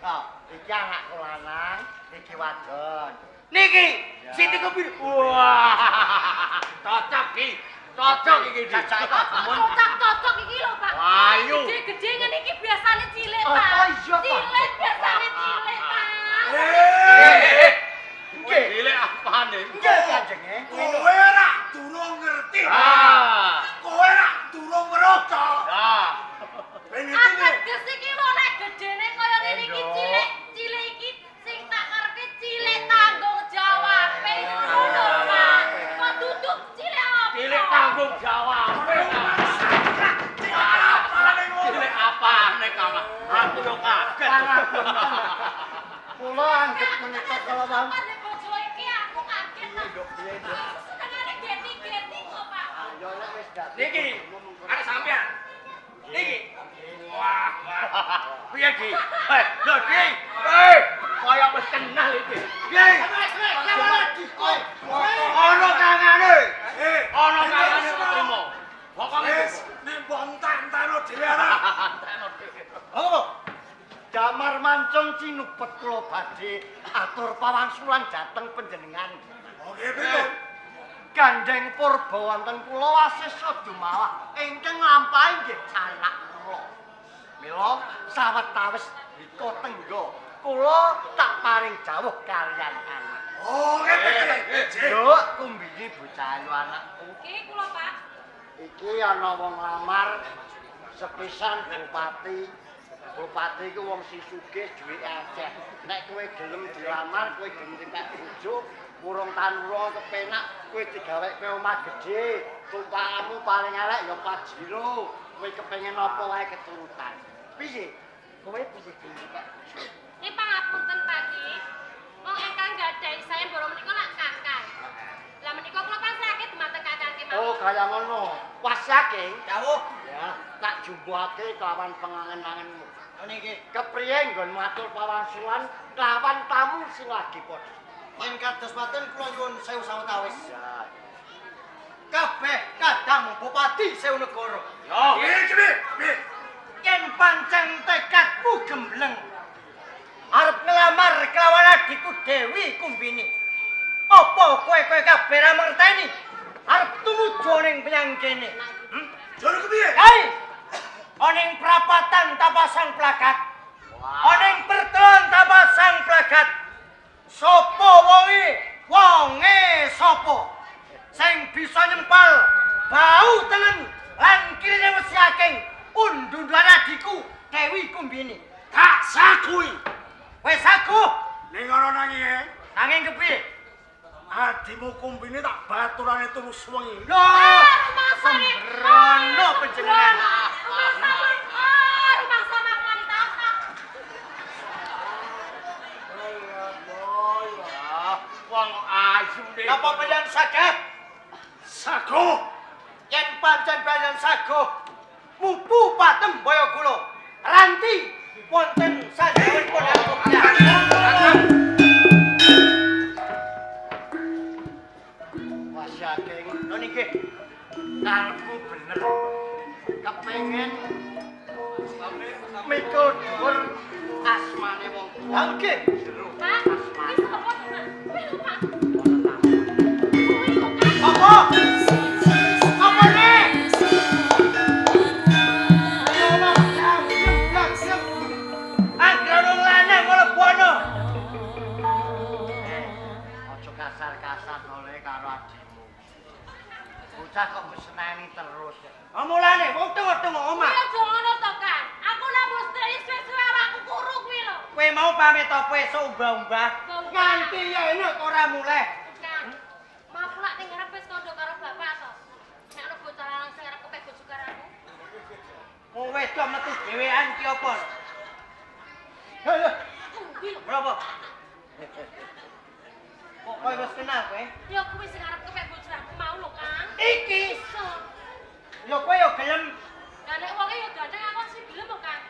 A: Oh, iki anak kula lanang, iki wadon.
C: Niki Siti Kebir. Wah, cocok iki. Cocok iki.
D: Cocok iki lho, Pak.
C: Ayo.
D: Gede-gede ngene iki biasane cilik,
A: Oh,
D: Pak.
A: oh, iya, Pak.
D: Cilik biasane cilik, Pak.
A: Nggih.
C: Cilik apane?
A: Nggih Kanjenge.
B: Kowe ra durung ngerti.
C: Ah.
B: Kowe ra durung ngerasa.
C: Ya.
B: Ben iki
D: Ateges iki lho nek gedene kaya ngene iki cilik. Cilik iki sing tak karepe cilik tanggung jawabe ngono, Pak. Kok duduk cilik apa?
C: Cilik tanggung jawab. Cilik apane, Kang? Aku yo kaget.
A: Kula anggap menika kala wau.
D: Nek bojo iki aku kaget. Senengane geti-geti kok, Pak.
A: Yo nek wis dadi.
C: Niki, ada sampean. Niki. Wah, wah. Piye, Ki? Lho, Ki. Kaya wis kenal iki. Ki. Ono kangane. Ono kangane ketrimo. Pokoke
B: wis nek mbok entak-entakno dhewe ana.
A: Oh. Damar mancung cinupet kula badhe atur pawangsulan dhateng panjenengan.
B: Oke, betul.
A: Gandeng purba wonten kula wasesa dumalah ingkang nglampahi nggih anak kula. Mila sawetawis rika tenggo kula tak paring jawuh kalian anak.
B: Oh, ngene.
A: Yo kumbini bocah ayu anakku.
D: Iki kula, Pak.
A: Iki ana wong lamar sepisan bupati. Bupati iku wong sing sugih duwike akeh. Nek kowe gelem dilamar, kowe gelem dipek bojo, urung tanura kepenak, kowe digaweke omah gedhe. Tumpakanmu paling elek ya Pajero. Kowe kepengin apa wae keturutan. Piye? Kowe piye gelem dipek bojo?
D: Ini pangapunten Pak Ki. Wong ingkang gadhahi saya mboro menika lak kakang. Lah menika kula kan sakit dumateng kakang ki
A: Oh,
D: mawon.
A: kaya ngono. Was saking
C: jawuh.
A: ya tak jumbuhake kelawan pengangen-angenmu.
C: Niki.
A: Kepriye nggon matur pawangsulan kelawan tamu sing lagi padha.
C: Yen kados maten kula nyuwun sewu sawetawis.
A: Ya.
C: Kabeh kadang Bupati Sewu Negara. Yo.
B: Piye?
A: Yen pancen tekadmu gembleng arep ngelamar kelawan adikku Dewi Kumbini. Apa kowe kabeh ra ngerteni? Arep tumuju ning penyang kene.
B: Jare kepiye?
A: Hei! Oning prapatan tapasang plakat. Oning pertelon tapasang plakat. Sopo wonge? Wonge sopo? Sing bisa nyempal bau tengen lan kirine wesi akeh undundan adikku Dewi Kumbini.
B: Tak sakui.
A: Wes aku
B: Ning ana nanging
A: nanging kepiye?
B: adimu Kumbini tak baturane terus wengi.
A: Lho,
D: Rumangsane.
A: sembrono panjenengan.
D: Rumah sama wanita.
C: Wong ayu nek.
A: Napa panjenengan saged?
B: saguh.
A: Yen pancen panjenengan saguh mupu patem boyo kula. Ranti wonten sanjawipun aku. Mas Yaking, lho niki karepku bener. Kepengin mikul dhuwur asmane wong tuwa. Nggih.
D: Pak, iki sapa to, Pak? Kuwi lho, Pak.
A: Apa? Apa nih? Ayo Mas, siap. Anggere lanang mlebono. Aja kasar-kasar oleh karo adikmu. Bocah kok mesenani terus. Mulane wong tengok-tengok omah.
D: Kuwi aja ngono to, Kang. Aku lah mesti suwe-suwe awakku kuru kuwi lho.
A: Kowe mau pamit apa esuk umbah-umbah? Nganti yen ora muleh.
D: Kang. Mau pulak ning ngarep wis kandha karo bapak to. Nek ana bocah lanang sing arep kepek bojo karo aku.
A: Wong wedok metu dhewean ki apa? Lho,
D: Kuwi lho.
A: berapa? Kok kowe wis kenal kowe?
D: Ya kuwi sing arep kepek bojo aku mau lho, Kang.
A: Iki.
D: Iso.
A: Lho kowe yo gelem.
D: Lah nek wonge ya gandeng aku sing gelem kok, Kang.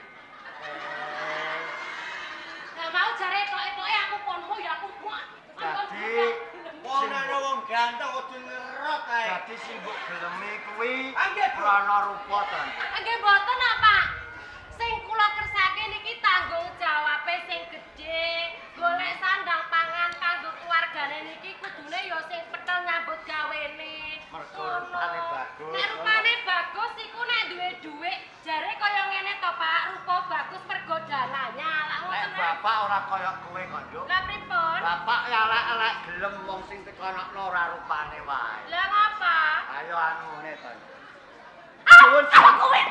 D: Lah mau jare etok-etoke aku konmu ya aku kuat.
A: Dadi wong ana wong ganteng kudu ngerot ae. Dadi sing mbok gelemi kuwi ora ana rupa to.
D: Nggih mboten kok, Pak. Sing kula kersake niki tanggung jawabe sing gedhe. Golek sandang pangan kanggo keluargane niki kudune ya sing petel nyambut gawene.
A: Mergo rupane bagus.
D: Nek rupane bagus iku nek duwe dhuwit jare kaya ngene to, Pak. Rupa bagus mergo dalannya. Lah
A: Nek
D: ngoten.
A: bapak ora kaya kowe kok, Nduk.
D: Lah pripun?
A: Bapak elek-elek gelem wong sing tekonokno ora rupane wae.
D: Lah ngapa?
A: Ayo anu ngene to.
D: Nuwun kuwi.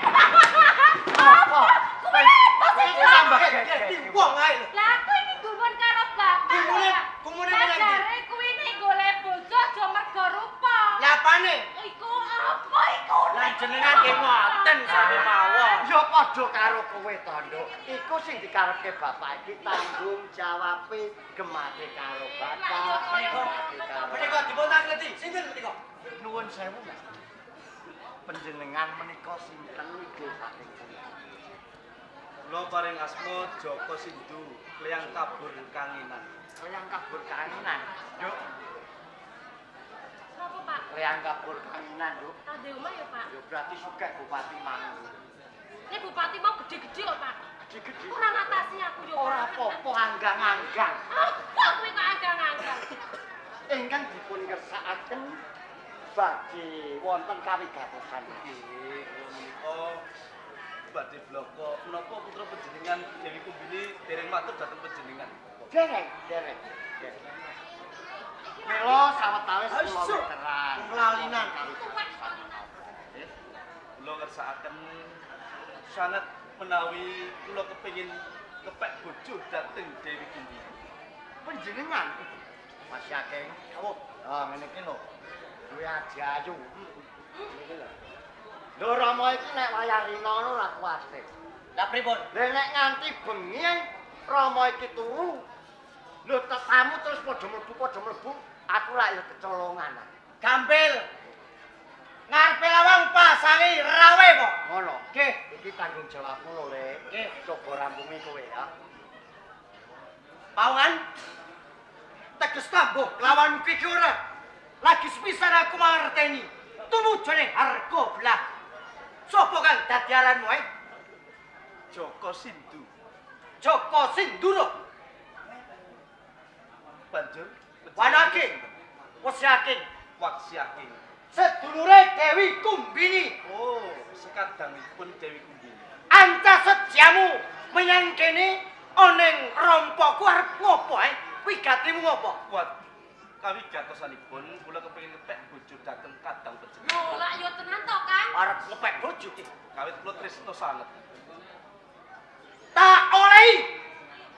A: Apa?
D: Kuwi apa sih?
A: Tambah wong ae lho.
D: Lah aku iki gumun karo bapak.
A: Gumune
D: Lah
A: menang.
D: jare kuwi nek golek bojo aja mergo rupa.
A: Lah apane?
D: Iku apa iku?
A: Lah jenengan nggih ngoten sami mawon. Ya padha karo kowe to, Nduk. Iku sing dikarepke bapak iki tanggung jawabe gemake karo bapak. Menika dipun tangleti. Sinten menika? Nuwun sewu, Mas. Panjenengan menika sinten niku saking pundi?
C: Kula paring asma Joko Sindu, Kleyang Kabur Kanginan.
A: Leang Kabur Kanginan, Nduk.
D: Napa, Pak?
A: Leang Kabur Kanginan, Nduk.
D: Ade omah ya, Pak.
A: Ya berarti sugih Bupati Mangu.
D: Nek bupati mau gede-gede kok, Pak.
A: Gede-gede.
D: Ora ngatasi aku yo.
A: Ora apa-apa anggang-anggang.
D: Apa kuwi kok anggang-anggang?
A: Ingkang dipun kersakaken badhe wonten kawigatosan.
C: Nggih, kula menika badhe bloko menapa putra panjenengan Dewi Kumbini dereng matur dhateng panjenengan.
A: Dereng. Melo sawetawis kilometeran. Kelalinan.
C: Kula kersakaken sanget menawi kula kepengin kepek bojo dhateng Dewi Kumbini.
A: Panjenengan Mas Yaking. Oh, ngene iki lho. Duwe aji-ayu. Niki lho. Lho Rama iki nek wayah rina ngono ora kuwate. Lah pripun? Lah nek nganti bengi Rama iki turu. Lho tetamu terus padha mlebu, aku lak ya kecolongan. Gampil. Ngarepe lawang pasangi rawe kok. Ngono. Nggih, iki tanggung jawabmu lho, Lek. Nggih, coba rampungi kowe ya. Paungan teges tambuh lawan iki ora. Lagi sepisan aku mangerteni. Tumujune harga belah. Sopo kang dadi aranmu ae?
C: Joko Sindu.
A: Joko Sinduro.
C: Banjur
A: Wanake. Wes yakin.
C: Waks Yaking.
A: Sedulure Dewi Kumbini.
C: Oh, sekadangipun Dewi Kumbini.
A: Anta sejamu menyang kene oneng rompokku arep ngopo ae? Wigatimu ngopo?
C: Kuat kawigatosanipun kula kepengin ngepek bojo dhateng kadang panjenengan.
D: Lho, lak yo tenan to, Kang.
A: Arep ngepek bojo iki.
C: Kawit kula tresna sanget.
A: Tak olehi.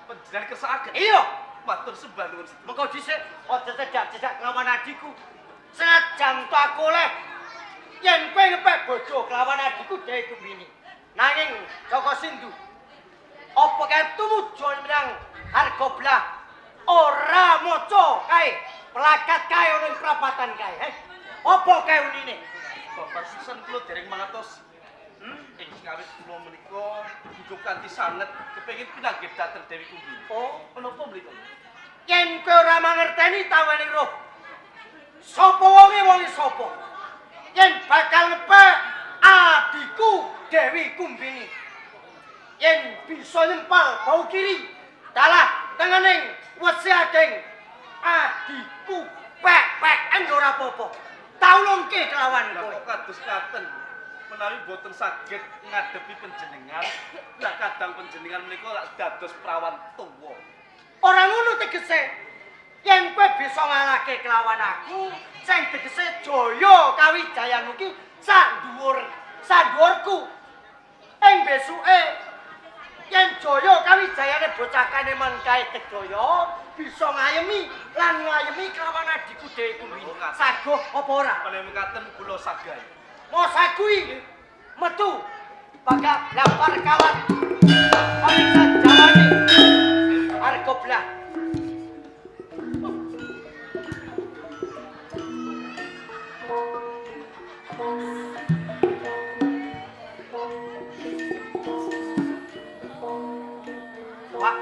C: Panjenengan kersakaken.
A: Iya.
C: Matur sembah nuwun.
A: Mengko dhisik aja cedak-cedak kelawan adikku. Senajan to aku oleh yen kowe ngepek bojo kelawan adikku Dewi Kumbini. Nanging Joko Sindu apa kae tumuju menang harga belah ora maca kae plakat kae ana ing prapatan kae, Apa keunine?
C: Bapak sisan kula dereng mangertos. Ing kawit kula menika hidup kanthi sanget kepengin pinanggih dhateng Dewi Kumbini.
A: Oh,
C: menapa mriko?
A: yen kowe ora mangerteni tawaning roh. Sapa wonge sapa? Yen bakal ngepek adikku Dewi Kumbini. Yen bisa nyempal bau kiri dalah tengening wesi ageng adikku pek-peken ora apa-apa. Taulungke kelawan kowe.
C: Kok kados ngaten? Menawi boten saged ngadepi panjenengan, lah kadang panjenengan menika lak dados prawan tuwa.
A: Ora ngono tegese. Yen kowe bisa ngalahke kelawan aku, sing tegese Jaya Kawijayanmu ki sak dhuwurku. Ing besuke yen Jaya Kawijayane bocah kaneman kae Tegaya bisa ngayemi lan ngayemi kelawan adikku Dewi Kumbini. Saguh apa ora?
C: Menawi mekaten kula sagay.
A: Mau sagui metu bakal lampar kawan. Paling sajalane arep belah. Pak,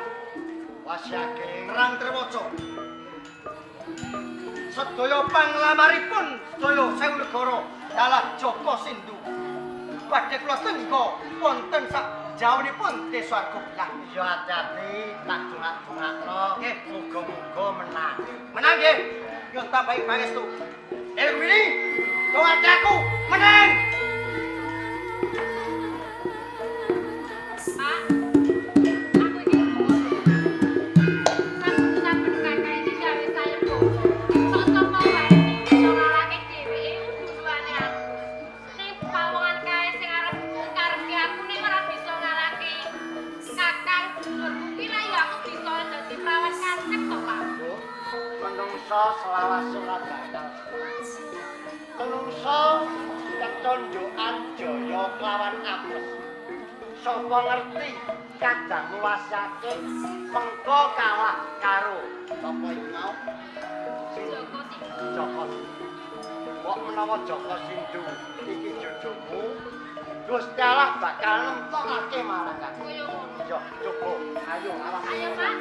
A: wasiake ngerang trewaca. Sedaya panglamaripun sedaya sewu negara dalah Joko Sindu. Badhe kula tenggo wonten sak jawanipun desa Argobelah.
E: Ya hati-hati tak dongak-dongakno.
A: Nggih,
E: Muga-muga menang.
A: menang nggih. Yo tambahi pangestu. Wili, dongake aku menang.
D: Pak, aku iki saben-saben kakak iki gawe saya kok. Sok sapa wae sing bisa ngalahke dheweke duluane aku. Ning pawongan kae sing arep karepe aku ning ora bisa ngalahke kakang dulurku ki lah ya aku bisa dadi prawan kancek to, Pak.
E: Menungso selawas ora bakal. Menungso keconjokan jaya kelawan apes. Sapa ngerti kadang nguwasake mengko kalah karo sapa iki mau?
D: Joko sih.
E: Joko. Kok menawa Joko Sindu iki jodohmu, Gusti Allah bakal nemtokake marang kamu.
D: Koyo ngono.
E: Yo, coba ayo awas.
D: Ayo, Pak.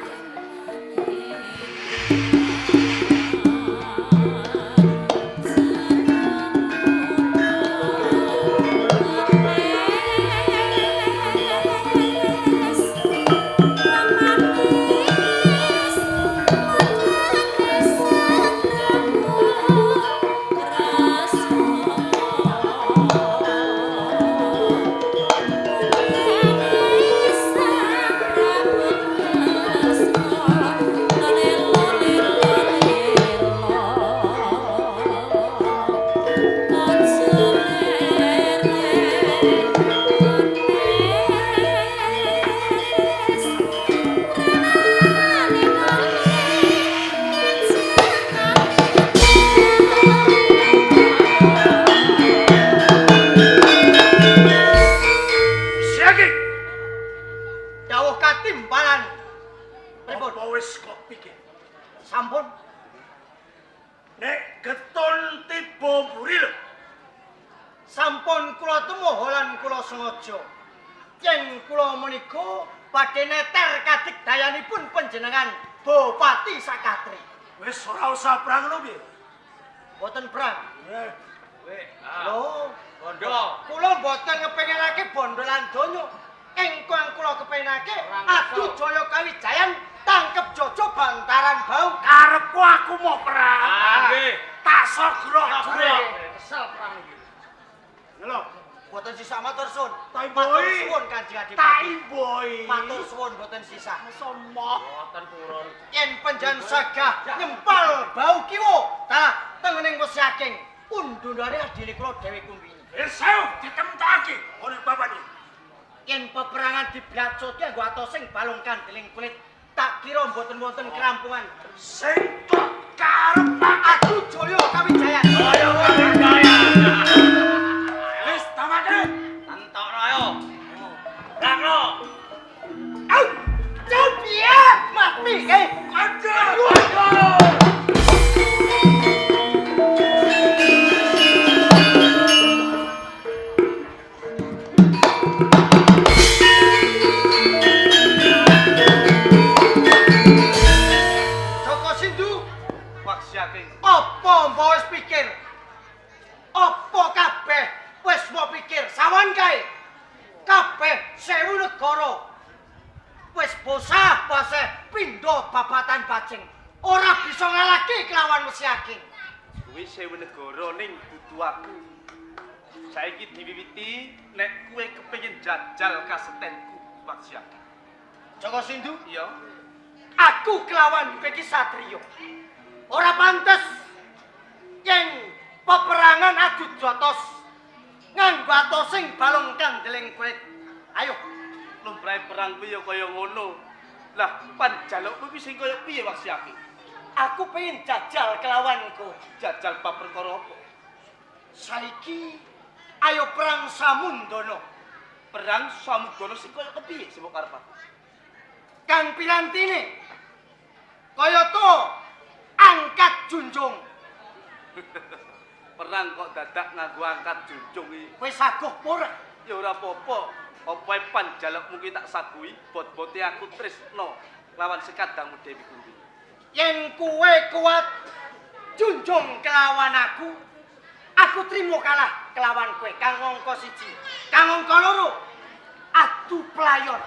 A: Dawuh katimbalan. Pripun?
B: Apa wis kok pikir?
A: Sampun.
B: Nek getun tiba mburi lho.
A: Sampun kula tumoho lan kula sengaja. Yen kula menika badhe neter kadigdayanipun panjenengan Bupati Sakatri.
B: Wis ora usah prang lho piye?
A: Boten perang.
C: Weh,
A: Lho,
C: bondo.
A: kula boten ngepengenake bondo lan donya. Ingkang kula kepengenake adu Jaya Kawijayan tangkep Jojo bantaran bau.
B: Karepku aku mau perang.
C: Nggih.
B: Tak sogrok-grok.
A: Kesel perang iki.
B: Lho,
A: Boten sisa matur suwun.
B: Tai
A: Matur
B: boy.
A: suwun Kanjeng Adipati.
B: tak imboi.
A: Matur suwun boten sisa.
B: Somoh.
C: Boten purun.
A: Yen panjenengan sagah nyempal bau kiwa dalah tengening wesi ageng undunane adile kula Dewi Kumbini.
B: Esau ditemtake oleh bapaknya.
A: Yen peperangan diblacoti nggo atosing balung kandeling kulit tak kira mboten wonten kerampungan.
B: Sing kok karep
A: Adu Jaya Kawijayan.
C: Ayo Kawijaya.
B: wis tamake.
C: Tentokno ayo. Lakno.
A: Au! Cobiya mati
B: Aduh.
A: kelawan kae kabeh 1000 negara wis bosah baseh pindho babatan bajing ora bisa ngalahke kelawan Wesi Ageng.
C: Kuwi 1000 negara ning dudu aku. Saiki diwiwiti nek kowe kepengin jajal kasetenku, Pak Siak.
A: Joko Sindu,
C: Iya.
A: aku kelawan kowe iki satriya. Ora pantes yen peperangan adu jotos nganggo atosing balung kang deleng kulit. Ayo,
C: Lumrahe perang kuwi ya kaya ngono. Lah, pan jalukmu kuwi sing kaya piye, Pak Siak?
A: aku pengen jajal kelawanku.
C: Jajal bab perkara apa?
A: Saiki ayo perang Samundana.
C: Perang Samudana sing kaya kepiye sing mbok karep?
A: Kang pilantine kaya to angkat junjung.
C: Perang kok dadak nganggo angkat junjung iki.
A: Kowe saguh ora?
C: Ya ora apa-apa. Apa pan jalukmu ki tak saguhi, bot-bote aku tresno lawan sekadangmu Dewi Kumbini.
A: Yen kowe kuat junjung kelawan aku trimo kalah kelawan kowe kang angka 1. Kang angka 2 adu pelayon.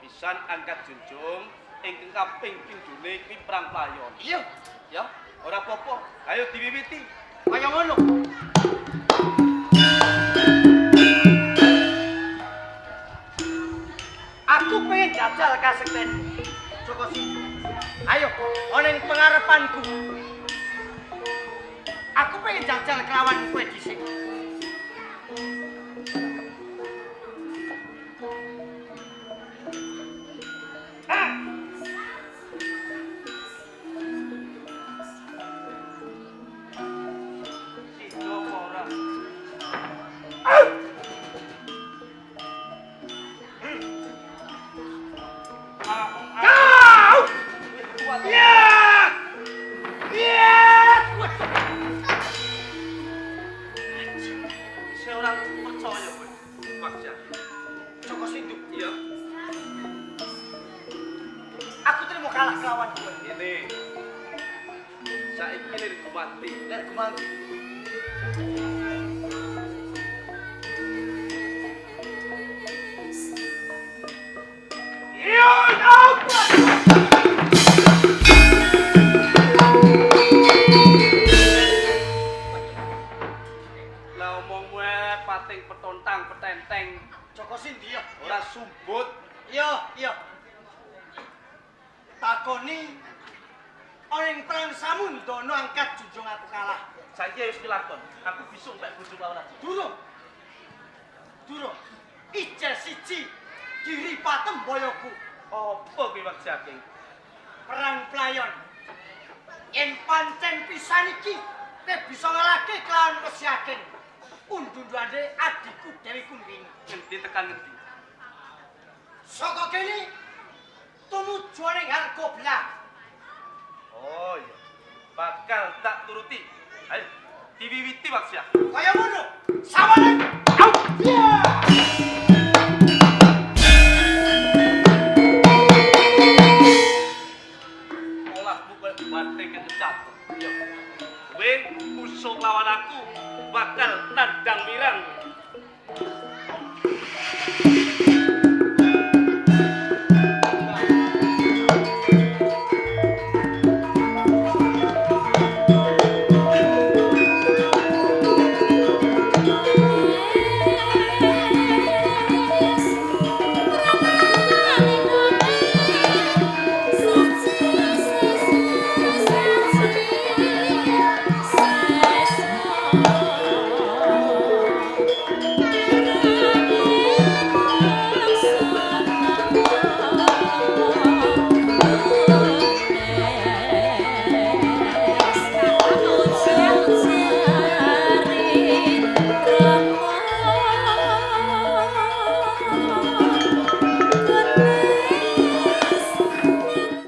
C: Pisan angkat junjung, ingkang kaping pindhone kuwi perang playon.
A: Iya,
C: Ya, ora apa-apa. Ayo diwiwiti.
A: kaya ngono. Aku pengen jajal kasekten Joko Sindu. Ayo, oneng pengarepanku. Aku pengen jajal kelawan kowe dhisik.
C: Sido apa ora?
A: Kau! Ya! Ya!
C: Saya orang percaya kowe. Pak Siak.
A: Joko Sindu,
C: Iya.
A: aku terima kalah kelawan kowe.
C: Ini. Saiki lir gumanti.
A: Ler gumanti. Iya,
C: Lah omongmu pating petontang petenteng
A: Joko Sindu ya.
C: ora sumbut.
A: Iya. Takoni oneng perang Samundana angkat junjung aku kalah.
C: Saiki wis dilakon. Aku bisa mek bojo lawan aku.
A: Durung. Ijeh siji kiri patem boyoku.
C: Apa kuwi Pak Siak?
A: Perang pelayon. Yen pancen pisan iki kowe bisa ngalahke kelawan Wesi Ageng. Undun-undane adikku Dewi Kumbini.
C: Ngendi tekan ngendi?
A: Saka kene tumuju ning harga belah.
C: Oh iya. Bakal tak turuti. Ayo diwiwiti Pak Siak.
A: Kaya ngono. Sawalan. Au! Ya!
C: Olahmu koyo banting kecat. Yo. Kowe musuh lawan aku bakal tandang mirang